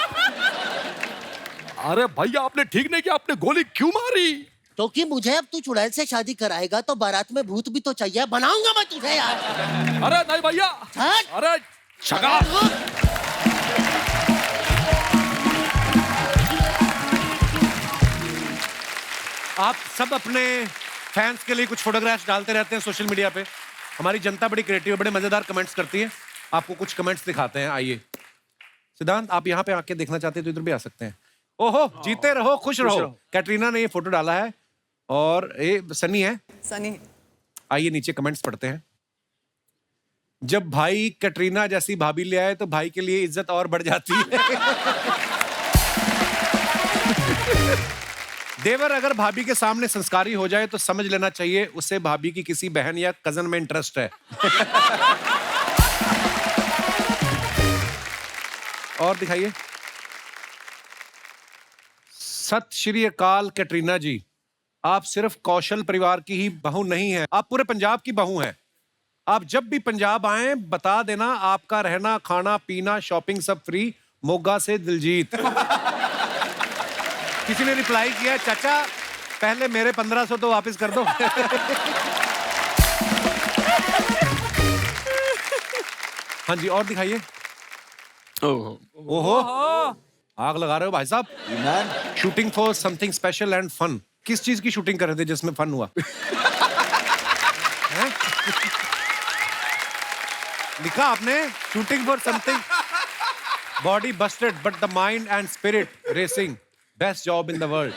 अरे भैया आपने ठीक नहीं किया, आपने गोली क्यों मारी? क्योंकि मुझे अब तू चुड़ैल से शादी कराएगा तो बारात में भूत भी तो चाहिए। बनाऊंगा मैं तुझे यार। अरे नहीं भैया। हट। अरे शगा। आप सब अपने फैंस के लिए कुछ फोटोग्राफ्स डालते रहते हैं सोशल मीडिया पे। हमारी जनता बड़ी क्रिएटिव है, बड़े मजेदार कमेंट्स करती है। आपको कुछ कमेंट्स दिखाते हैं, आइए। सिद्धांत, आप यहाँ पे आके देखना चाहते हैं तो इधर भी आ सकते हैं। ओहो, जीते रहो, खुश रहो। कैटरीना ने ये फोटो डाला है और ये सनी है। सनी। आइए नीचे कमेंट्स पढ़ते हैं। जब भाई कैटरीना जैसी भाभी ले आए तो भाई के लिए इज्जत और बढ़ जाती है। देवर अगर भाभी के सामने संस्कारी हो जाए तो समझ लेना चाहिए उसे भाभी की किसी बहन या कजन में इंटरेस्ट है। और दिखाइए। सत श्री अकाल कैटरीना जी, आप सिर्फ कौशल परिवार की ही बहू नहीं है, आप पूरे पंजाब की बहू हैं। आप जब भी पंजाब आए बता देना, आपका रहना खाना पीना शॉपिंग सब फ्री। मोगा से दिलजीत। किसी ने रिप्लाई किया, चाचा पहले मेरे 1500 तो वापस कर दो। हाँ जी, और दिखाइए। ओहो, आग लगा रहे हो भाई साहब। Shooting for something special and fun. किस चीज की शूटिंग कर रहे थे जिसमें फन हुआ? लिखा आपने, shooting for something. Body Busted but the mind and spirit racing, best job in the world.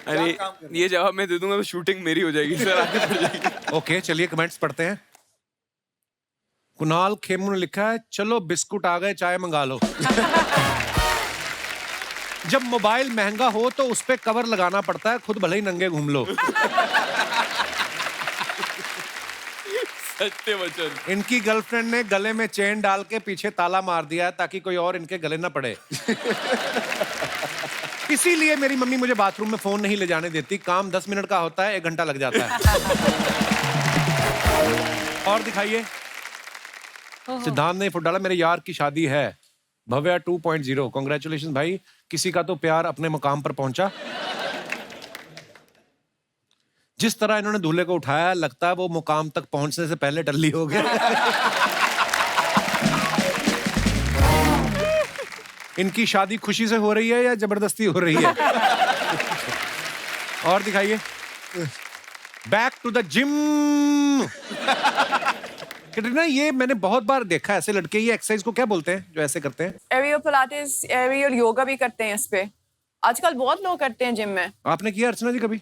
अरे ये जवाब मैं दे दूंगा तो शूटिंग मेरी हो जाएगी सर, आगे बढ़ जाएगी। ओके, चलिए कमेंट्स पढ़ते हैं। कुणाल खेमू ने लिखा है, चलो बिस्कुट आ गए, चाय मंगा लो। जब मोबाइल महंगा हो तो उस पे कवर लगाना पड़ता है, खुद भले ही नंगे घूम लो। सत्य वचन। इनकी गर्लफ्रेंड ने गले में चेन डाल के पीछे ताला मार दिया है ताकि कोई और इनके गले ना पड़े। इसीलिए मेरी मम्मी मुझे बाथरूम में फोन नहीं ले जाने देती। काम 10 मिनट का होता है, 1 घंटा लग जाता है। और दिखाइए। सिद्धांत ने फुट डाला, मेरे यार की शादी है, भव्या 2.0। कांग्रेचुलेशन भाई, किसी का तो प्यार अपने मुकाम पर पहुंचा। जिस तरह इन्होंने दूल्हे को उठाया, लगता है वो मुकाम तक पहुंचने से पहले टल्ली हो गया। इनकी शादी खुशी से हो रही है या जबरदस्ती हो रही है? और दिखाइए। Back to the gym. Katrina, ये मैंने बहुत बार देखा है ऐसे लड़के, ये एक्सरसाइज को क्या बोलते हैं जो ऐसे करते हैं? एरियल पिलाटेस, एरियल योगा भी करते हैं इस पे। आजकल बहुत लोग करते हैं जिम में। आपने किया अर्चना जी कभी?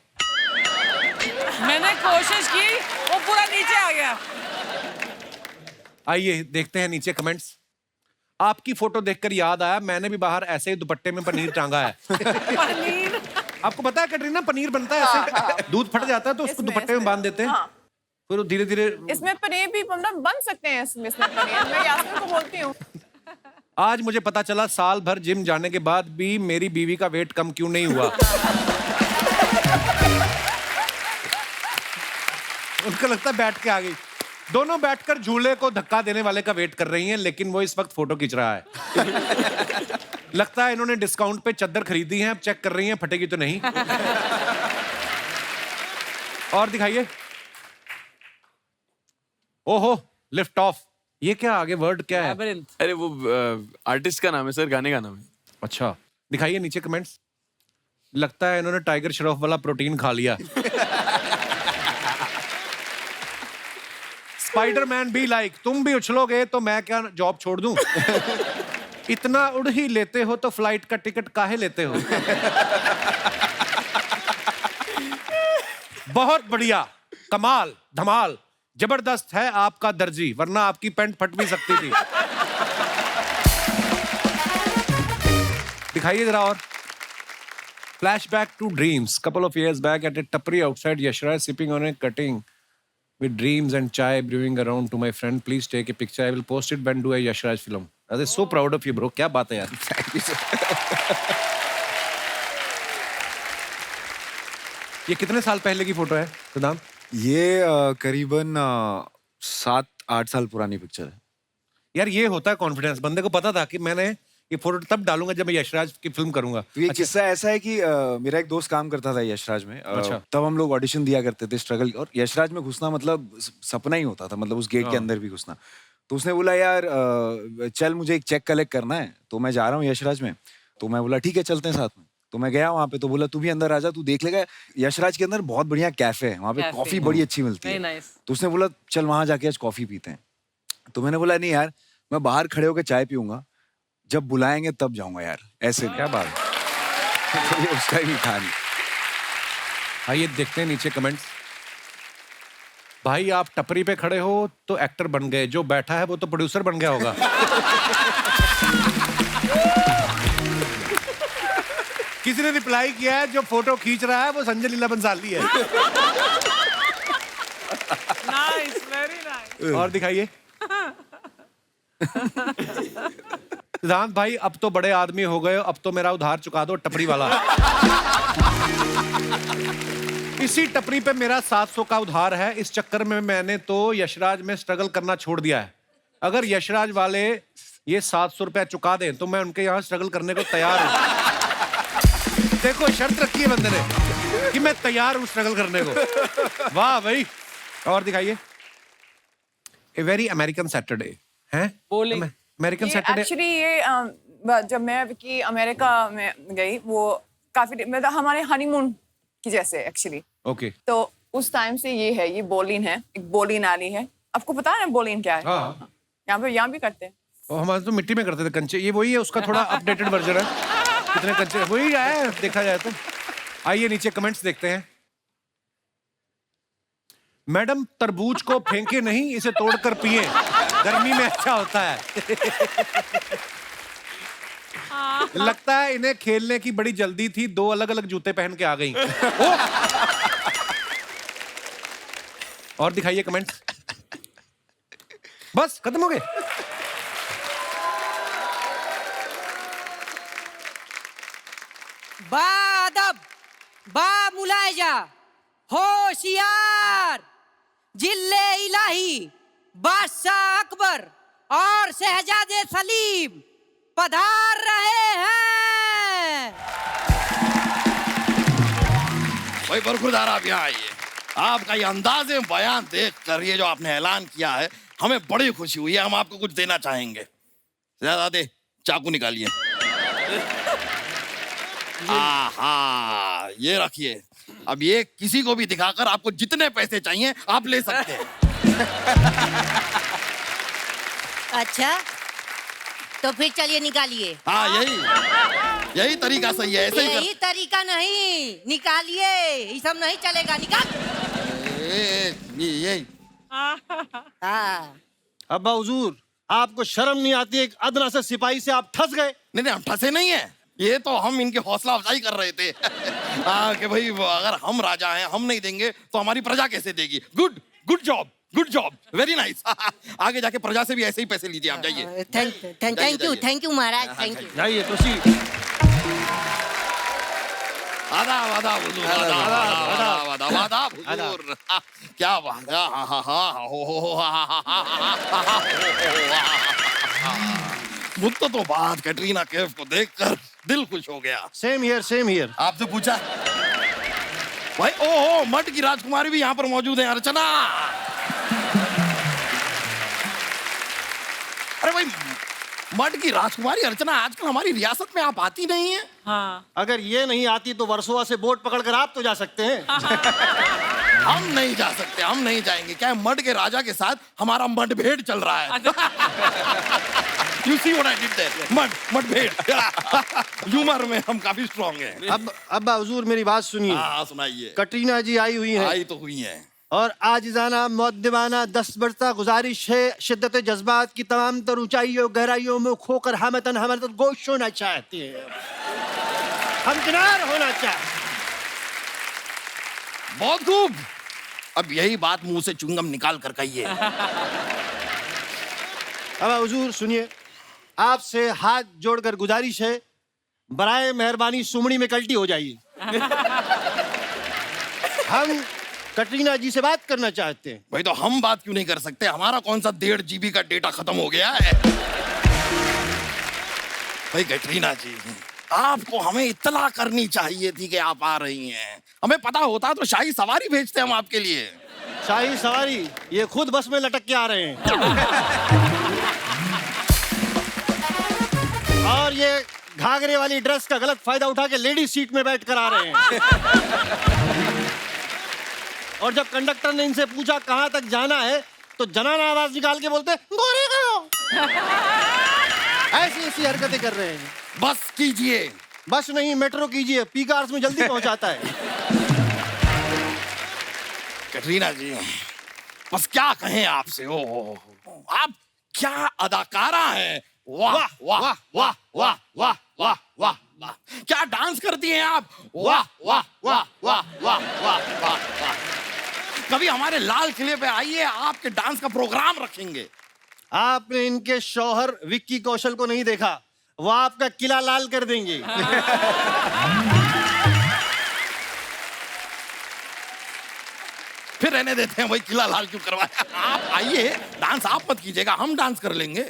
मैंने कोशिश की, वो पूरा नीचे आ गया। आइए देखते हैं नीचे कमेंट्स। आपकी फोटो देखकर याद आया, मैंने भी बाहर ऐसे ही दुपट्टे में पनीर टांगा है। पनीर। आपको पता है कैटरीना, पनीर बनता है ऐसे, दूध फट जाता है तो उसको दुपट्टे में बांध देते हैं, फिर धीरे धीरे। इसमें पनीर भी मतलब बन सकते हैं। इसमें पनीर मैं यास्मीन को बोलती हूँ। आज मुझे पता चला साल भर जिम जाने के बाद भी मेरी बीवी का वेट कम क्यों नहीं हुआ। उनको लगता है बैठ के आ गई। दोनों बैठकर झूले को धक्का देने वाले का वेट कर रही हैं, लेकिन वो इस वक्त फोटो खींच रहा है। लगता है इन्होंने डिस्काउंट पे चादर खरीदी है, अब चेक कर रही हैं फटेगी तो नहीं। और दिखाइए। ओहो, लिफ्ट ऑफ। ये क्या आगे वर्ड क्या है? अरे वो आर्टिस्ट का नाम है सर, गाने का नाम है। अच्छा, दिखाइए नीचे कमेंट्स। लगता है इन्होंने टाइगर श्रॉफ वाला प्रोटीन खा लिया। स्पाइडरमैन भी लाइक, तुम भी उछलोगे तो मैं क्या जॉब छोड़ दूं? इतना उड़ ही लेते हो तो फ्लाइट का टिकट काहे लेते हो? बहुत बढ़िया, कमाल, धमाल, जबरदस्त है आपका दर्जी, वरना आपकी पैंट फट भी सकती थी। दिखाइए जरा और। Flashback to dreams. Couple of years back at a tapri outside Yashraj, sipping on a cutting with dreams and chai brewing around to my friend. Please take a picture. I will post it when do a Yashraj film. I was so proud of you, bro. क्या बात है यार? Thank you, sir. ये कितने साल पहले की photo है सिद्धांत? ये करीबन 7-8 साल पुरानी पिक्चर है। यार ये होता है कॉन्फिडेंस, बंदे को पता था कि मैंने ये फोटो तब डालूंगा जब मैं यशराज की फिल्म करूंगा। तो ये किस्सा ऐसा है कि मेरा एक दोस्त काम करता था यशराज में। अच्छा। तब हम लोग ऑडिशन दिया करते थे, स्ट्रगल, और यशराज में घुसना मतलब सपना ही होता था, मतलब उस गेट के अंदर भी घुसना। तो उसने बोला यार चल मुझे एक चेक कलेक्ट करना है, तो मैं जा रहा हूँ यशराज में। तो मैं बोला ठीक है चलते हैं साथ में। तो मैं गया वहाँ पे, तो बोला तू भी अंदर आ जा, तू देख लेगा यशराज के अंदर बहुत बढ़िया कैफे है, वहाँ पे कॉफी बड़ी अच्छी मिलती है। तो उसने बोला चल वहाँ जाके आज कॉफी पीते हैं। तो मैंने बोला नहीं यार, मैं बाहर खड़े होकर चाय पीऊंगा, जब बुलाएंगे तब जाऊंगा यार, ऐसे। क्या बात है। तो ये उसका ही कहानी। आइए देखते हैं नीचे कमेंट्स। भाई आप टपरी पे खड़े हो तो एक्टर बन गए, जो बैठा है वो तो प्रोड्यूसर बन गया होगा। किसी ने रिप्लाई किया है, जो फोटो खींच रहा है वो संजय लीला बंसाली है। Nice, very nice. और दिखाइए। सिद्धांत भाई अब तो बड़े आदमी हो गए, अब तो मेरा उधार चुका दो टपरी वाला। इसी टपरी पे मेरा 700 का उधार है, इस चक्कर में मैंने तो यशराज में स्ट्रगल करना छोड़ दिया है। अगर यशराज वाले ये 700 रुपया चुका दें तो मैं उनके यहाँ स्ट्रगल करने को तैयार हूँ। देखो शर्त रखी है बंदे ने कि मैं तैयार हूँ स्ट्रगल करने को। वाह भाई। और दिखाइए। ए वेरी अमेरिकन सैटरडे है, बोले अमेरिकन सैटरडे। एक्चुअली ये जब मैं विकी अमेरिका में गई, वो काफी मतलब हमारे हनीमून की जैसे एक्चुअली। ओके। तो उस टाइम से ये है, ये बोलिन है, एक बोलिन आली है। आपको पता है ना बोलिन क्या है? हाँ। यहाँ भी करते हैं। और हमारे तो मिट्टी में करते थे कंचे, ये वही है, उसका थोड़ा अपडेटेड वर्जन है। कितने कंचे वही है देखा जाए तो। आइए नीचे कमेंट्स देखते हैं। मैडम तरबूज को फेंके नहीं, इसे तोड़कर पिए, गर्मी में अच्छा होता है। लगता है इन्हें खेलने की बड़ी जल्दी थी, 2 अलग अलग जूते पहन के आ गई। और दिखाइए कमेंट। बस खत्म हो गए। बादब, बा मुलायजा, होशियार, जिल्ले इलाही, बादशाह अकबर और शहजादे सलीम पधार रहे हैं। भाई बरखुरदार, आप यहाँ आइए। आपका ये अंदाज़े बयान देख कर, ये जो आपने ऐलान किया है, हमें बड़ी खुशी हुई है। हम आपको कुछ देना चाहेंगे। शहजादे, चाकू निकालिए। ये रखिए। अब ये किसी को भी दिखाकर आपको जितने पैसे चाहिए आप ले सकते हैं। अच्छा, तो फिर चलिए निकालिए। हाँ, यही तरीका सही है। ऐसे ही यही तरीका नहीं, निकालिए। ये सब नहीं चलेगा, निकाल। यही। हाँ। अब्बा हुजूर, आपको शर्म नहीं आती? एक अदना से सिपाही से आप ठस गए। नहीं, हम ठसे नहीं है। ये तो हम इनकी हौसला अफजाई कर रहे थे। कि भाई अगर हम राजा हैं, हम नहीं देंगे तो हमारी प्रजा कैसे देगी। Good job, very nice. आगे जाके प्रजा से भी ऐसे ही पैसे लीजिए आप। जाइए। Thank you Maharaj, thank you. जाइए, प्रोसीड। आदाब हुजूर। क्या बात है। मुझको तो बात कैटरीना कैफ को देखकर दिल खुश हो गया। Same here. आपसे पूछा भाई? ओहो, मठ की राजकुमारी भी यहाँ पर मौजूद है। अर्चना, अरे भाई, मठ की राजकुमारी अर्चना आजकल हमारी रियासत में आप आती नहीं है। हाँ। अगर ये नहीं आती तो वर्सोवा से बोट पकड़कर आप तो जा सकते हैं। हम नहीं जा सकते, हम नहीं जाएंगे। क्या है, मठ के राजा के साथ हमारा मतभेद चल रहा है। You see what I did there? मतभेद। ह्यूमर में हम काफी स्ट्रॉन्ग हैं। अब अब्बा हुजूर मेरी बात सुनिए। हाँ, सुनाइए। कटरीना जी आई हुई हैं। आई तो हुई हैं। और आजिज़ाना मुअद्दिबाना दस्तबरता गुजारिश है, शिद्दत जज्बात की तमाम तर ऊंचाइयों गहराइयों में खोकर हमतन गोश होना चाहती है, हमकिनार होना चाहती। बहुत खूब। अब यही बात मुंह से चुंगम निकाल कर कहिए। अब हुजूर सुनिए, आपसे हाथ जोड़कर गुजारिश है, बराए मेहरबानी सुमड़ी में कल्टी हो जाइए। हम कटरीना जी से बात करना चाहते हैं। भाई, तो हम बात क्यों नहीं कर सकते? हमारा कौन सा 1.5 GB का डेटा खत्म हो गया है? भाई कैटरीना जी, आपको हमें इत्तला करनी चाहिए थी कि आप आ रही हैं। हमें पता होता तो शाही सवारी भेजते हम आपके लिए। शाही सवारी? ये खुद बस में लटक के आ रहे हैं। और ये घाघरे वाली ड्रेस का गलत फायदा उठा के लेडी सीट में बैठ कर आ रहे हैं। और जब कंडक्टर ने इनसे पूछा कहां तक जाना है, तो जनाना आवाज निकाल के बोलते गोरेगांव। ऐसी ऐसी हरकतें कर रहे हैं। बस कीजिए। बस नहीं, मेट्रो कीजिए, पी कार्स में जल्दी पहुंचाता है। कैटरीना जी, बस क्या कहें आपसे। ओ, आप क्या अदाकारा हैं। वाह वाह वाह वाह वाह वाह वाह वाह वाह, क्या डांस करती हैं आप। वाह वाह वाह वाह वाह वाह वाह वाह। कभी हमारे लाल किले पे आइए, आपके डांस का प्रोग्राम रखेंगे। आपने इनके शौहर विक्की कौशल को नहीं देखा, वो आपका किला लाल कर देंगे। फिर रहने देते हैं, वही किला लाल क्यों करवाया। आप आइए, डांस आप मत कीजिएगा, हम डांस कर लेंगे।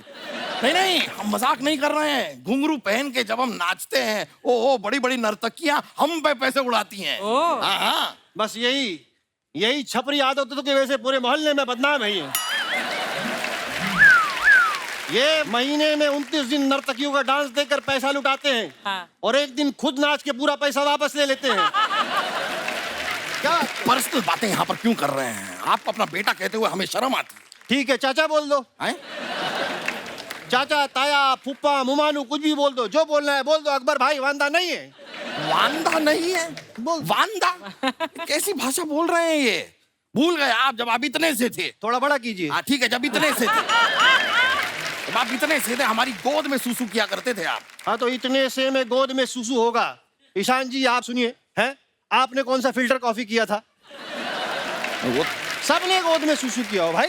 नहीं, हम मजाक नहीं कर रहे हैं। घुंघरू पहन के जब हम नाचते हैं, ओ बड़ी बड़ी नर्तकियां हम पे पैसे उड़ाती हैं। हाँ, बस यही छपरी आदतों की वजह से पूरे मोहल्ले में बदनाम है ये महीने में 29 दिन नर्तकियों का डांस देकर पैसा लुटाते हैं। हाँ। और एक दिन खुद नाच के पूरा पैसा वापस ले लेते हैं। क्या पर्सनल बातें यहाँ पर क्यों कर रहे हैं? आपको अपना बेटा कहते हुए हमें शर्म आती है। ठीक है, चाचा बोल दो। चाचा, ताया, फूफा, मुमानू, कुछ भी बोल दो, जो बोलना है बोल दो। अकबर भाई वांदा नहीं है। वांदा नहीं है? बोल वांदा। कैसी भाषा बोल रहे हैं ये? भूल गए आप जब आप इतने से थे। थोड़ा बड़ा कीजिए। हाँ ठीक है, जब इतने से थे, जब आप इतने से थे, हमारी गोद में सूसू किया करते थे आप। हाँ तो इतने से में गोद में सुसु होगा। ईशान जी आप सुनिए, हैं आपने कौन सा फिल्टर कॉफी किया था? वो सबने गोद में सुसु किया हो भाई।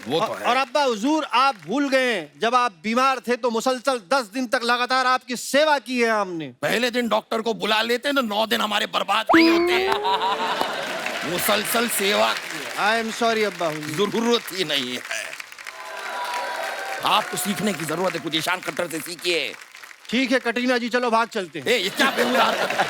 वो तो है। और अब्बा हुजूर आप भूल गए जब आप बीमार थे तो मुसलसल 10 दिन तक लगातार आपकी सेवा की है हमने। पहले दिन डॉक्टर को बुला लेते तो 9 दिन हमारे बर्बाद नहीं होते। मुसलसल सेवा की है। आई एम सॉरी अब्बा हुजूर। जरूरत ही नहीं है। आपको सीखने की जरूरत है, कुछ ईशान खट्टर से सीखिए। ठीक है कटरीना जी, चलो भाग चलते हैं। ये क्या बेहुदा हरकत है?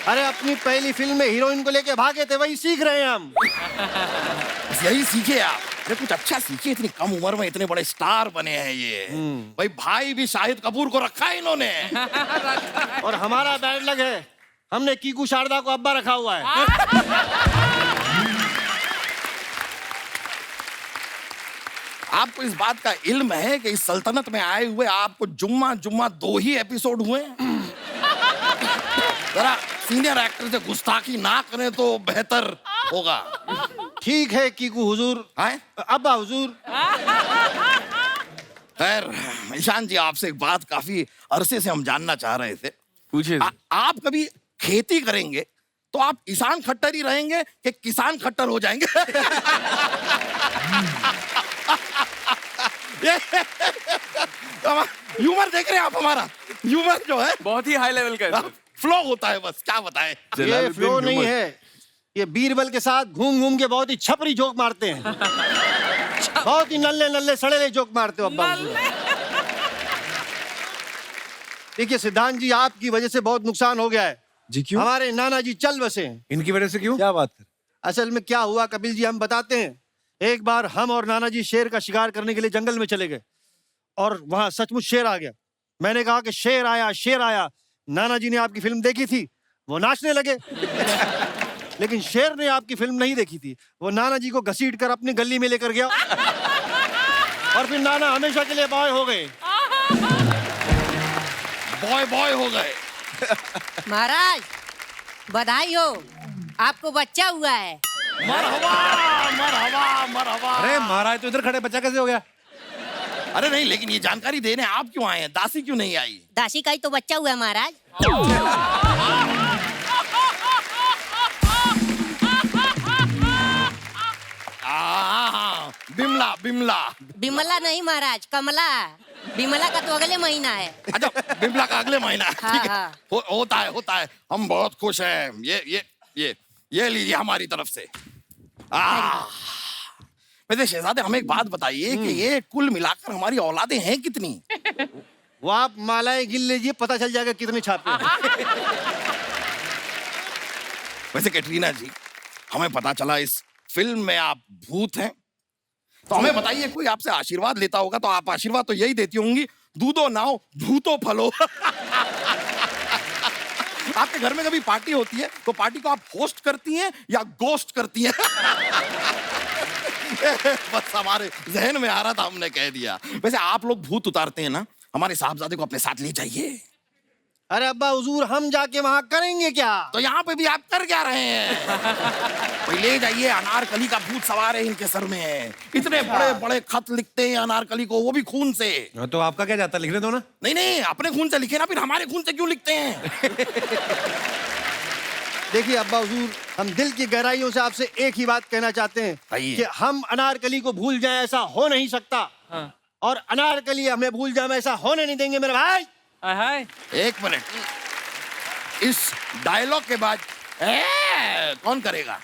अरे अपनी पहली फिल्म में हीरोइन को लेके भागे थे, वही सीख रहे हैं हम। बस यही सीखे आप। अरे कुछ अच्छा सीखिए, इतनी कम उम्र में इतने बड़े स्टार बने हैं ये। भाई भाई भी शाहिद कपूर को रखा है इन्होंने। और हमारा बैड लग है, हमने कीकू शारदा को अब्बा रखा हुआ है। आपको इस बात का इल्म है कि इस सल्तनत में आए हुए आपको जुम्मा 2 ही एपिसोड हुए? जरा सीनियर एक्टर से गुस्ताखी ना करें तो बेहतर होगा। ठीक है कीकू हुजूर, अब्बा हुजूर। खैर ईशान जी, आपसे एक बात काफी अरसे से हम जानना चाह रहे थे। पूछिए। आप कभी खेती करेंगे तो आप ईशान खट्टर ही रहेंगे कि किसान खट्टर हो जाएंगे? ह्यूमर देख रहे हैं आप? हमारा ह्यूमर जो है बहुत ही हाई लेवल का है। फ्लो होता है, बस क्या बताएं। ये फ्लो नहीं है, ये बीरबल के साथ घूम घूम के बहुत ही छपरी जोक मारते हैं। बहुत ही नल्ले नल्ले सड़ेले जोक मारते हो अब्बा हुजूर। देखिए सिद्धांत जी, आपकी वजह से बहुत नुकसान हो गया है जी। क्यों? हमारे नाना जी चल बसे हैं। इनकी वजह से क्यों? क्या बात कर? असल में क्या हुआ कपिल जी, हम बताते हैं। एक बार हम और नाना जी शेर का शिकार करने के लिए जंगल में चले गए और वहां सचमुच शेर आ गया। मैंने कहा कि शेर आया, शेर आया। नाना जी ने आपकी फिल्म देखी थी, वो नाचने लगे। लेकिन शेर ने आपकी फिल्म नहीं देखी थी, वो नाना जी को घसीट कर अपनी गली में लेकर गया और फिर नाना हमेशा के लिए बॉय हो गए। बॉय हो गए। महाराज बधाई हो, आपको बच्चा हुआ है। मरहबा मरहबा मरहबा। अरे महाराज तो इधर खड़े, बच्चा कैसे हो गया? अरे नहीं, लेकिन ये जानकारी देने आप क्यों आए हैं? दासी क्यों नहीं आई? दासी का ही तो बच्चा हुआ है महाराज। बिमला बिमला। बिमला नहीं महाराज, कमला। बिमला का तो अगले महीना है। अच्छा, बिमला का अगले महीना है। ठीक है। हाँ। होता है। हम बहुत खुश हैं। ये लीजिए हमारी तरफ से। वैसे शहजादे, हमें एक बात बताइए कि ये कुल मिलाकर हमारी औलादें हैं कितनी? वो आप मालाएं गिन लीजिए, पता चल जाएगा कितने छापे हैं। वैसे कैटरीना जी, हमें पता चला इस फिल्म में आप भूत हैं, तो हमें बताइए, कोई आपसे आशीर्वाद लेता होगा तो आप आशीर्वाद तो यही देती होंगी, दूधो नाओ भूतो फलो। आपके घर में कभी पार्टी होती है तो पार्टी को आप होस्ट करती हैं या गोस्ट करती हैं? बस हमारे जहन में आ रहा था, हमने कह दिया। वैसे आप लोग भूत उतारते हैं ना, हमारे साहबजादे को अपने साथ ले जाइए। अरे अब्बा हुजूर, हम जाके वहां करेंगे क्या? तो यहाँ पे भी आप कर क्या रहे हैं? भाई ले जाइए, अनारकली का भूत सवार है इनके सर में। इतने बड़े बड़े खत लिखते हैं अनारकली को, वो भी खून से। तो आपका क्या जाता, लिखने दो ना। नहीं, अपने खून से लिखे ना, फिर हमारे खून से क्यों लिखते हैं? देखिए अब्बा हुजूर, हम दिल की गहराइयों से आपसे एक ही बात कहना चाहते हैं कि हम अनारकली को भूल जाएं, ऐसा हो नहीं सकता। और अनारकली हमें भूल जाए, ऐसा होने नहीं देंगे मेरे भाई। एक मिनट, इस डायलॉग के बाद कौन करेगा?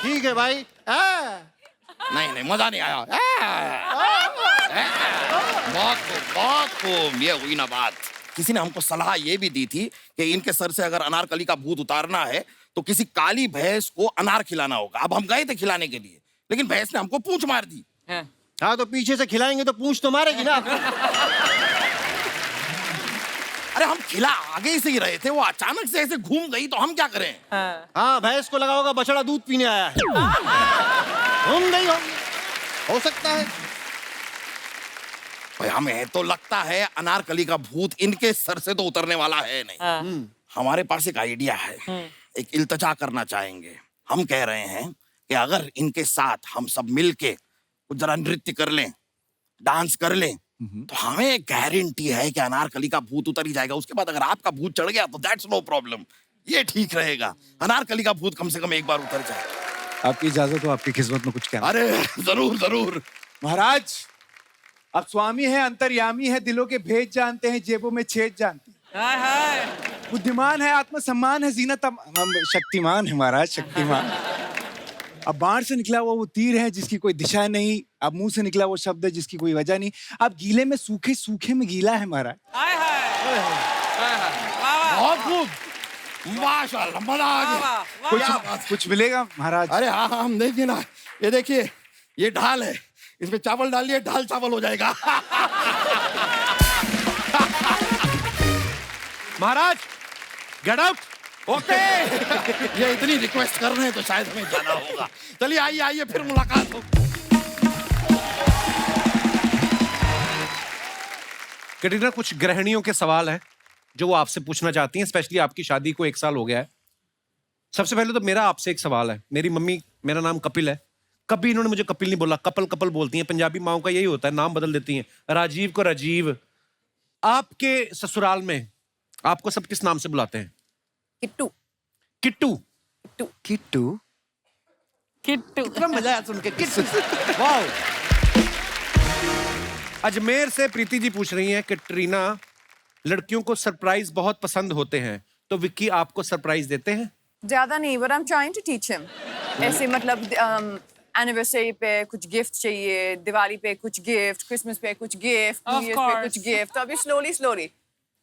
ठीक है भाई। नहीं, मजा नहीं आया। बहुत खूब, ये हुई ना बात। किसी ने हमको सलाह ये भी दी थी कि इनके सर से अगर अनारकली का भूत उतारना है तो किसी काली भैंस को अनार खिलाना होगा। अब हम गए थे खिलाने के लिए, लेकिन भैंस ने हमको पूंछ मार दी। हाँ तो पीछे से खिलाएंगे तो पूंछ तो मारेगी ना आपको। अरे हम खिला आगे से ही रहे थे, वो अचानक से ऐसे घूम गई तो हम क्या करें? हाँ, भैंस को लगा होगा बछड़ा दूध पीने आया है। घूम गई होगी, हो सकता है। भाई हमें तो लगता है अनारकली का भूत इनके सर से तो उतरने वाला है नहीं। हमारे पास एक आइडिया है, एक इल्तजा करना चाहेंगे। हम कह रहे हैं कि अगर इनके साथ हम सब मिलके कुछ जरा नृत्य कर लें, डांस कर लें, तो हमें गारंटी है कि अनारकली का भूत उतर ही जाएगा। उसके बाद अगर आपका भूत चढ़ गया तो दैट्स नो प्रॉब्लम, ये ठीक रहेगा। अनारकली का भूत कम से कम एक बार उतर जाए। आपकी इजाजत हो, आपकी किस्मत में कुछ क्या? अरे जरूर जरूर। महाराज, अब स्वामी है, अंतर्यामी है, दिलों के भेद जानते हैं, जेबों में छेद जानते हैं। हाय हाय। बुद्धिमान है, आत्मसम्मान है, जीनत शक्तिमान है महाराज, शक्तिमान। अब बाढ़ से निकला हुआ वो तीर है जिसकी कोई दिशा नहीं, अब मुंह से निकला वो शब्द है जिसकी कोई वजह नहीं, अब गीले में सूखे, सूखे में गीला है महाराज। हाय हाय। बहुत खूब, माशाल्लाह, मजा आ गया। कुछ मिलेगा महाराज? अरे हाँ हाँ, हम देखिए ना, ये देखिए, ये ढाल है, इसमें चावल डालिए, ढाल चावल हो जाएगा। महाराज, गेट आउट। ओके। ये इतनी रिक्वेस्ट कर रहे हैं तो शायद हमें जाना होगा। चलिए आइए आइए, फिर मुलाकात हो। कटरीना, कुछ गृहिणियों के सवाल हैं जो वो आपसे पूछना चाहती हैं, स्पेशली आपकी शादी को 1 साल हो गया है। सबसे पहले तो मेरा आपसे एक सवाल है। मेरी मम्मी, मेरा नाम कपिल है, कभी इन्होंने मुझे कपिल नहीं बोला, कपल कपल बोलती हैं। पंजाबी माओं का यही होता है, नाम बदल देती हैं, राजीव को राजीव। आपके ससुराल में आपको सब किस नाम से बुलाते हैं? किट्टू। किट्टू। किट्टू। किट्टू। कितना मजा आया सुन के, किट्टू। वाओ। अजमेर से प्रीति जी पूछ रही हैं, कटरीना, लड़कियों को सरप्राइज बहुत पसंद होते हैं, तो विक्की आपको सरप्राइज देते हैं? ज्यादा नहीं, but I'm trying to teach him. ऐसे मतलब एनिवर्सरी पे कुछ गिफ्ट चाहिए, दिवाली पे कुछ गिफ्ट, क्रिसमस पे कुछ गिफ्ट, न्यू ईयर पे कुछ गिफ्ट, तो अभी स्लोली स्लोली।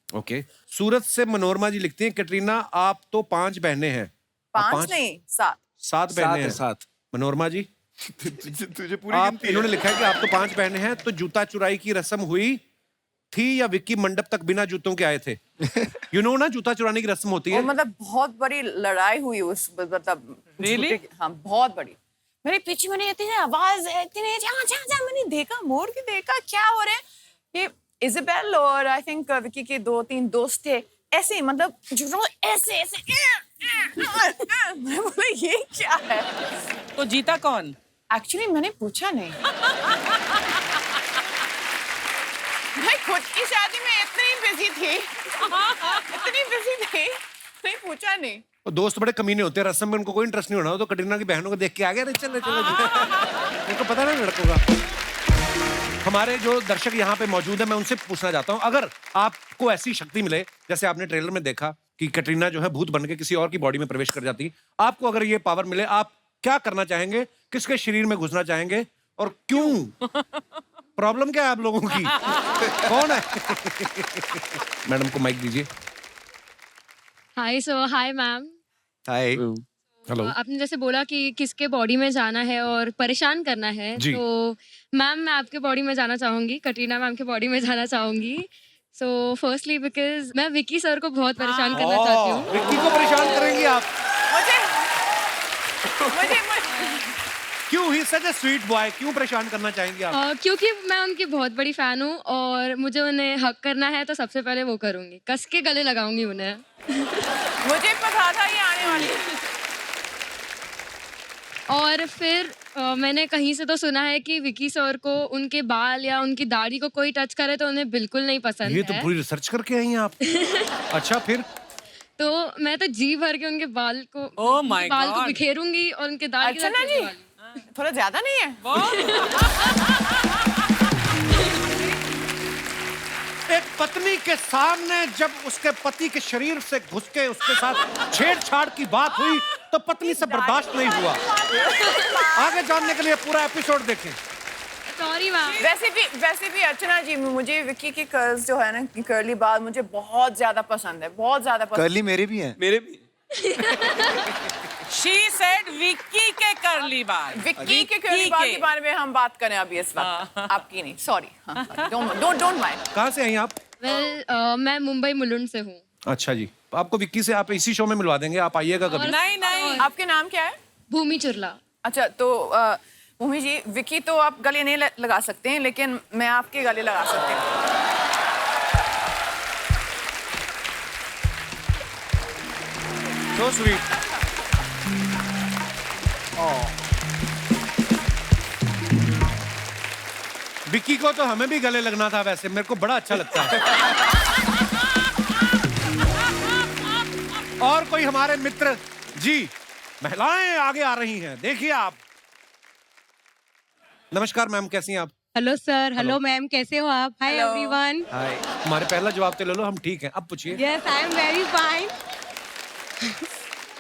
ओके। सूरत से मनोरमा जी लिखती हैं, कटरीना आप तो 5 बहनें हैं। 5 नहीं, 7। 7 बहनें हैं। 7। मनोरमा जी, तुझे पूरी आप, इन्होंने लिखा है कि आप तो 5 बहनें हैं, तो जूता चुराई की रस्म हुई थी या विक्की मंडप तक बिना जूतों के आए थे? यू नो ना, जूता चुराने की रस्म होती है। मतलब बहुत बड़ी लड़ाई हुई उस, मतलब Really? हाँ बहुत बड़ी। मेरे पीछे मैंने इतनी आवाज, इतनी जा मैंने देखा, मोड़ के देखा क्या हो रहा है। ये इजाबेल और आई थिंक विक्की के 2-3 दोस्त थे, ऐसे मतलब ऐसे ऐसे। मैं बोला ये क्या है? तो जीता कौन? एक्चुअली मैंने पूछा नहीं। मैं खुद की शादी में इतनी बिजी थी, नहीं पूछा नहीं। और दोस्त बड़े कमीने होते हैं, रस्म में उनको कोई इंटरेस्ट नहीं होना, तो कटरीना की बहनों को देख के आ गया, चलो चलो। उनको पता नहीं लड़कों का। हमारे जो दर्शक यहाँ पे मौजूद है, मैं उनसे पूछना चाहता हूँ, अगर आपको ऐसी शक्ति मिले, जैसे आपने ट्रेलर में देखा कि कटरीना जो है भूत बन के किसी और की बॉडी में प्रवेश कर जाती, आपको अगर ये पावर मिले, आप क्या करना चाहेंगे? किसके शरीर में घुसना चाहेंगे और क्यों? प्रॉब्लम क्या है आप लोगों की? कौन है? मैडम को माइक दीजिए। Hi ma'am. हाय। हेलो। आपने जैसे बोला कि किसके बॉडी में जाना है और परेशान करना है, तो मैम मैं आपके बॉडी में जाना चाहूंगी, कटरीना मैम के बॉडी में जाना चाहूंगी। सो फर्स्टली बिकॉज मैं विक्की सर को बहुत परेशान करना चाहती हूँ। विक्की को परेशान करेंगी आप? मुझे क्यों? ही सच ए स्वीट बॉय, क्यों परेशान करना चाहेंगे आप? क्योंकि मैं उनकी बहुत बड़ी फैन हूँ और मुझे उन्हें हक करना है, तो सबसे पहले वो करूंगी, कस के गले लगाऊंगी उन्हें। मुझे पता था ये आने वाली। और फिर मैंने कहीं से तो सुना है कि विक्की सर को उनके बाल या उनकी दाढ़ी को कोई टच करे तो उन्हें बिल्कुल नहीं पसंद ये तो है। पूरी रिसर्च करके आई हैं आप। अच्छा, फिर? तो मैं तो जी भर के उनके बाल को Oh my बाल को God. बिखेरूंगी और उनके दाढ़ी के अच्छा साथ ना जी, खेलने वाली। थोड़ा ज्यादा नहीं है? एक पत्नी के सामने जब उसके पति के शरीर से घुस के उसके साथ छेड़छाड़ की बात हुई, तो पत्नी से बर्दाश्त नहीं हुआ। आगे जानने के लिए पूरा एपिसोड देखें। Sorry ma'am. वैसे भी अर्चना जी, मुझे विक्की के कर्ल्स जो है ना, कर्ली बाल मुझे बहुत ज्यादा पसंद है, बहुत ज्यादा पसंद। कर्ली मेरे भी हैं। मेरे भी। She said विक्की के कर्ली बाल। विक्की के कर्ली बाल के बारे में हम बात करें अभी इस वक्त, आपकी नहीं, सॉरी। Don't mind. कहाँ से आई आप? वेल मैं मुंबई मुलुंड से हूँ। अच्छा जी, आपको विक्की से आप इसी शो में मिलवा देंगे, आप आइएगा कभी। नहीं। आपके नाम क्या है? भूमि चुरला। अच्छा, तो भूमि जी, विक्की तो आप गले नहीं लगा सकते हैं, लेकिन मैं आपके गले लगा सकती हूँ। So sweet. विक्की को तो हमें भी गले लगना था वैसे, मेरे को बड़ा अच्छा लगता है। और कोई हमारे मित्र जी, महिलाएं आगे आ रही हैं, देखिए आप। नमस्कार मैम, कैसी हैं आप? हेलो सर, हेलो मैम, कैसे हो आप? हाय Hello. एवरीवन। हाय। हमारे पहला जवाब तो ले लो, हम ठीक हैं। अब पूछिए। Yes, I am very fine.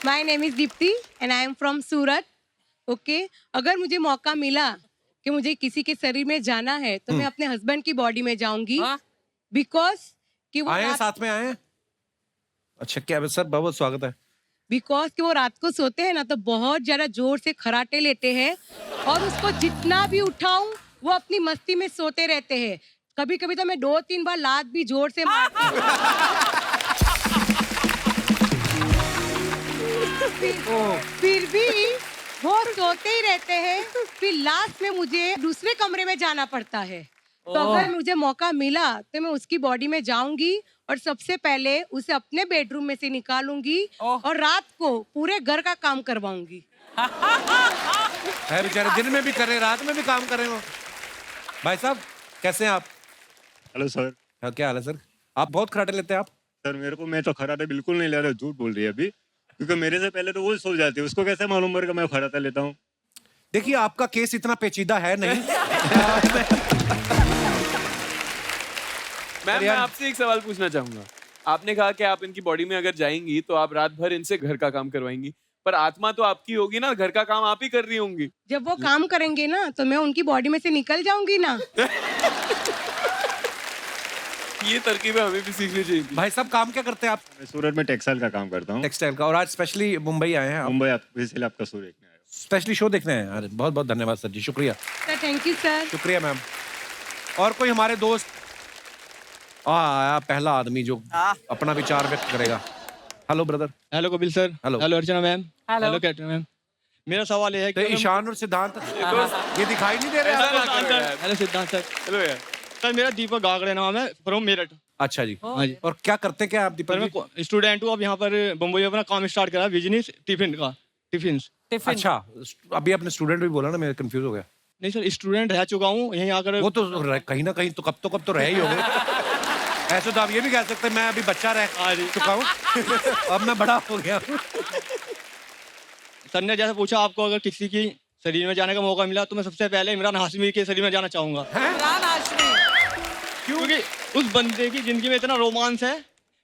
My name is Deepti and I am from Surat. Okay, अगर मुझे मौका मिला कि मुझे किसी के शरीर में जाना है तो मैं अपने हस्बैंड की बॉडी में जाऊंगी, बिकॉज कि वो आए हैं, रात- साथ में आए हैं। अच्छा, क्या सर, बहुत बहुत स्वागत है। बिकॉज कि वो रात को सोते हैं ना तो बहुत ज्यादा जोर से खराटे लेते हैं और उसको जितना भी उठाऊं वो अपनी मस्ती में सोते रहते हैं। कभी कभी तो मैं 2-3 बार लात भी जोर से मारती हूँ। फिर भी वो सोते ही रहते हैं। फिर लास्ट में मुझे दूसरे कमरे में जाना पड़ता है। तो अगर मुझे मौका मिला तो मैं उसकी बॉडी में जाऊंगी और सबसे पहले उसे अपने बेडरूम में से निकालूंगी और रात को पूरे घर का काम करवाऊंगी। है बेचारे, दिन में भी कर रहे, रात में भी काम कर रहे हो। भाई साहब, कैसे हैं आप? Hello sir. हाँ, क्या हाल है सर? आप बहुत खराटे लेते हैं आप? सर मेरे को, मैं तो खराटा बिल्कुल नहीं ले रहा, झूठ बोल रही है अभी, क्योंकि मेरे से पहले तो वो सो जाती है, उसको कैसे मालूम पड़ेगा मैं खराटा लेता हूँ? देखिए, आपका केस इतना पेचीदा है नहीं। मैं आपसे एक सवाल पूछना चाहूंगा। आपने कहा कि आप इनकी बॉडी में अगर जाएंगी तो आप रात भर इनसे घर का काम करवाएंगी, पर आत्मा तो आपकी होगी ना, घर का काम आप ही कर रही होंगी। जब वो काम करेंगे ना तो मैं उनकी बॉडी में से निकल जाऊंगी ना। ये तरकीबें हमें भी सीखनी चाहिए। भाई साहब, काम क्या करते हैं आप? मैं सूरत में टेक्सटाइल का काम करता हूँ। टेक्सटाइल का। और आज स्पेशली मुंबई आए हैं आप? मुंबई इसलिए आपका शो देखने आया। स्पेशली शो देखने आए हैं? अरे बहुत बहुत धन्यवाद सर जी, शुक्रिया। Sir thank you sir. शुक्रिया मैम। और कोई हमारे दोस्त आया, पहला आदमी जो अपना विचार व्यक्त करेगा। Hello brother. Hello Kapil sir. Hello. Hello Archana ma'am. Hello. Hello Katrina ma'am. मेरा सवाल ये है तो कि ईशान और सिद्धांत ये दिखाई नहीं दे रहे आपको? हेलो सिद्धांत सर। हेलो यार। सर मेरा दीपक गागड़े नाम है, फ्रॉम मेरठ। अच्छा जी। हाँ जी। और क्या करते क्या आप दीपक सर जी? मैं स्टूडेंट हूँ, अब यहाँ पर बम्बई में अपना काम स्टार्ट करा, बिजनेस टिफिन का। टिफिन। अच्छा, अभी आपने स्टूडेंट भी बोला ना, मैं कंफ्यूज हो गया। नहीं सर, स्टूडेंट रह चुका हूँ यहीं आकर। वो तो कहीं ना कहीं तो कब तो रह ही होंगे। ऐसे तो आप ये भी कह सकते हैं मैं अभी बच्चा रह चुका हूँ, अब मैं बड़ा हो गया हूँ। सर ने जैसे पूछा आपको अगर किसी की शरीर में जाने का मौका मिला तो मैं सबसे पहले इमरान हाशमी के शरीर में जाना चाहूंगा। इमरान हाशमी। क्योंकि उस बंदे की जिंदगी में इतना रोमांस है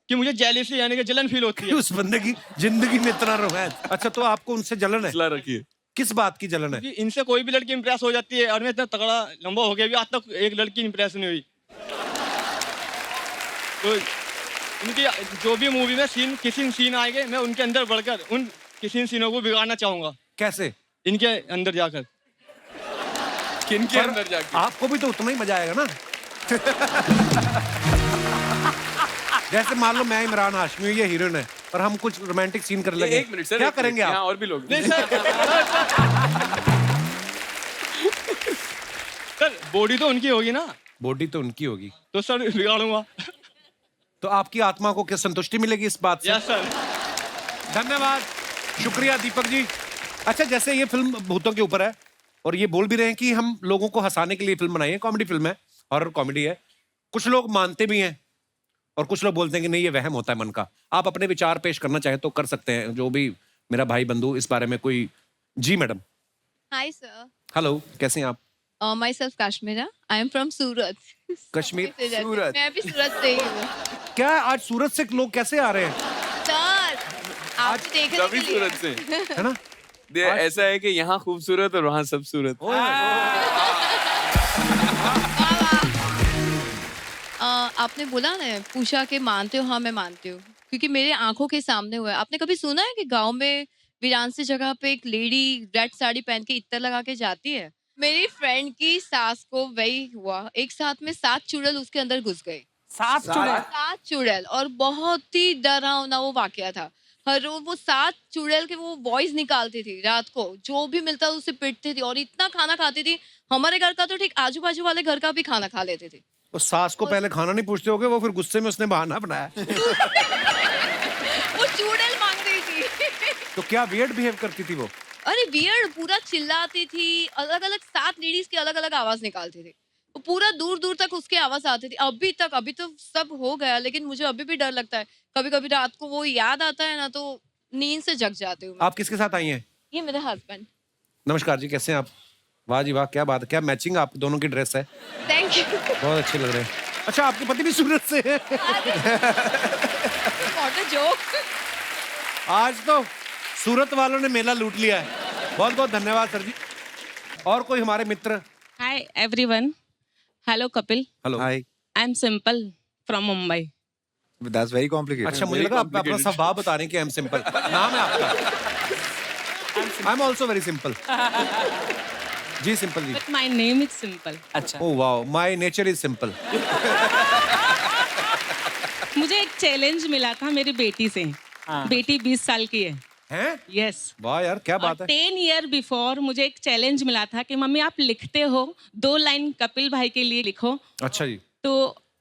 कि मुझे जेलसी यानी कि जलन फील होती है। उस बंदे की जिंदगी में इतना रोमांस। अच्छा, तो आपको उनसे जलन है? रखिए। किस बात की जलन है? कि इनसे कोई भी लड़की इंप्रेस हो जाती है और मैं इतना तगड़ा लंबा हो गया भी आज तक एक लड़की इंप्रेस नहीं हुई। तो इनकी जो भी मूवी में किसी सीन आएंगे मैं उनके अंदर बढ़कर उन किसी सीनों को बिगाड़ना चाहूंगा। कैसे? इनके अंदर जाकर। किन के अंदर जाकर? आपको भी तो उतना ही मजा आएगा ना। जैसे मान लो मैं इमरान हाशमी हूँ, ये हीरोइन है, और हम कुछ रोमांटिक सीन कर लगे। एक मिनट सर, क्या एक करेंगे मिनट, आप? यहाँ और भी लोग। सर बॉडी तो उनकी होगी ना। बॉडी तो उनकी होगी तो सर बिगाड़ूंगा। तो आपकी आत्मा को क्या संतुष्टि मिलेगी इस बात से? Yes sir. धन्यवाद, शुक्रिया दीपक जी। अच्छा, जैसे ये फिल्म भूतों के ऊपर है और ये बोल भी रहे हैं कि हम लोगों को हंसाने के लिए फिल्म बनाई है, कॉमेडी फिल्म है, हॉरर कॉमेडी है। कुछ लोग मानते भी हैं और कुछ लोग बोलते हैं कि नहीं, ये वहम होता है मन का। आप अपने विचार पेश करना चाहे तो कर सकते हैं, जो भी मेरा भाई बंधु इस बारे में कोई। जी मैडम। Hi sir. हेलो, कैसे हैं आप? Myself Kashmira, I am from Surat. Kashmir? Surat? मैं भी सूरत से ही हूँ। क्या आज सूरत से लोग कैसे आ रहे हैं? सर आपको देखने सभी के लिए। सूरत से है ना? ऐसा है कि यहाँ खूबसूरत और वहाँ सब सूरत। आपने बोला ना, पूछा कि मानते हो? हाँ मैं मानती हूँ, क्योंकि मेरे आंखों के सामने हुआ है। आपने कभी सुना है कि गांव में वीरान सी जगह पे एक लेडी रेड साड़ी पहन के इत्तर लगा के जाती है? मेरी फ्रेंड की सास को वही हुआ, एक साथ में 7 चुड़ैल उसके अंदर घुस गए। 7 चुड़ैल? 7 चुड़ैल, और बहुत ही डरावना वो वाकया था। हर रोज वो 7 चुड़ैल के वो वॉइस निकालती थी, रात को जो भी मिलता उसे पिटती थी और इतना खाना खाती थी। हमारे घर का तो ठीक, आजू बाजू वाले घर का भी खाना खा लेते थे। वो सास को पहले खाना नहीं पूछते होगे, वो फिर गुस्से में उसने बहाना बनाया। वो चुड़ैल मांग रही थी। तो क्या वियर्ड बिहेव करती थी वो? अरे वियर्ड, पूरा चिल्लाती थी, अलग अलग 7 लेडीज की अलग अलग आवाज निकालती थी। वो पूरा दूर दूर तक उसकी आवाज आती थी। अभी तो सब हो गया, लेकिन मुझे अभी भी डर लगता है। कभी कभी रात को वो याद आता है ना, तो नींद से जग जाती हूँ। आप किसके साथ आई हैं? ये मेरे हस्बैंड। नमस्कार जी, कैसे हैं आप? वाह जी वाह, क्या बात है, क्या मैचिंग आप दोनों की ड्रेस है, थैंक यू। बहुत अच्छे लग रहे हैं। अच्छा, आपके पति भी सूरत से हैं? What a joke. आज तो सूरत वालों ने मेला लूट लिया है। बहुत बहुत धन्यवाद सर जी। और कोई हमारे मित्र? Hi everyone, hello Kapil, hello, hi, I am Simple from Mumbai. That's very complicated. अच्छा, मुझे लगा आप अपना स्वभाव बता रहे हैं कि आई एम सिंपल। नाम है आपका? I am also very simple. जी Simple ji. But my name is Simple. अच्छा, oh wow, my nature is simple. मुझे एक चैलेंज मिला था मेरी बेटी से। बेटी 20 साल की है। हैं? यस। वाह यार, क्या बात है। 10 ईयर बिफोर मुझे एक चैलेंज मिला था कि मम्मी आप लिखते हो 2 लाइन कपिल भाई के लिए लिखो। अच्छा जी। तो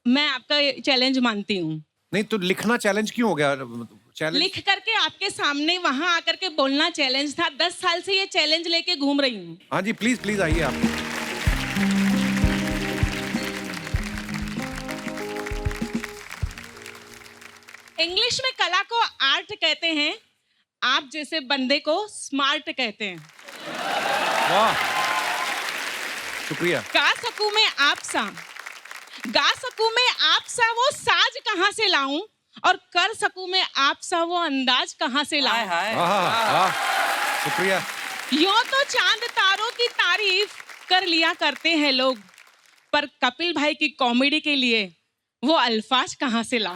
मैं आपका चैलेंज मानती हूँ। नहीं तो लिखना चैलेंज क्यों हो गया? चैलेंज लिख करके आपके सामने वहां आकर के बोलना चैलेंज था। 10 साल से ये चैलेंज लेके घूम रही हूँ। हाँ जी, प्लीज प्लीज आइए आप। इंग्लिश में कला को आर्ट कहते हैं, आप जैसे बंदे को स्मार्ट कहते हैं। वाह, शुक्रिया। गा सकूं मैं आप सा वो साज कहाँ से लाऊं, और कर सकूं मैं आप सा वो अंदाज कहाँ से लाऊं। शुक्रिया। यूं तो चांद तारों की तारीफ कर लिया करते हैं लोग, पर कपिल भाई की कॉमेडी के लिए वो अल्फाज कहाँ से लाऊं।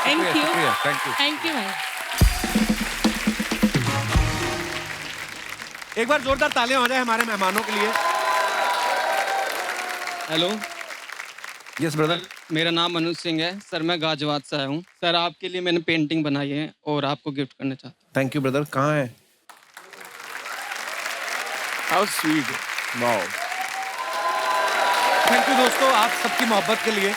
थैंक यू, थैंक यू भाई। एक बार जोरदार तालियां हो जाए हमारे मेहमानों के लिए। Hello, yes brother. मेरा नाम मनोज सिंह है सर, मैं गाजियाबाद से आया हूँ सर। आपके लिए मैंने पेंटिंग बनाई है और आपको गिफ्ट करना चाहता हूँ। Thank you brother. कहाँ है? How sweet. Wow, thank you दोस्तों, आप सबकी मोहब्बत के लिए।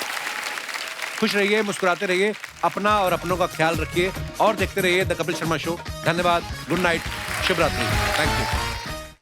खुश रहिए, मुस्कुराते रहिए, अपना और अपनों का ख्याल रखिए और देखते रहिए द कपिल शर्मा शो। धन्यवाद, गुड नाइट, शुभ रात्रि, थैंक यू।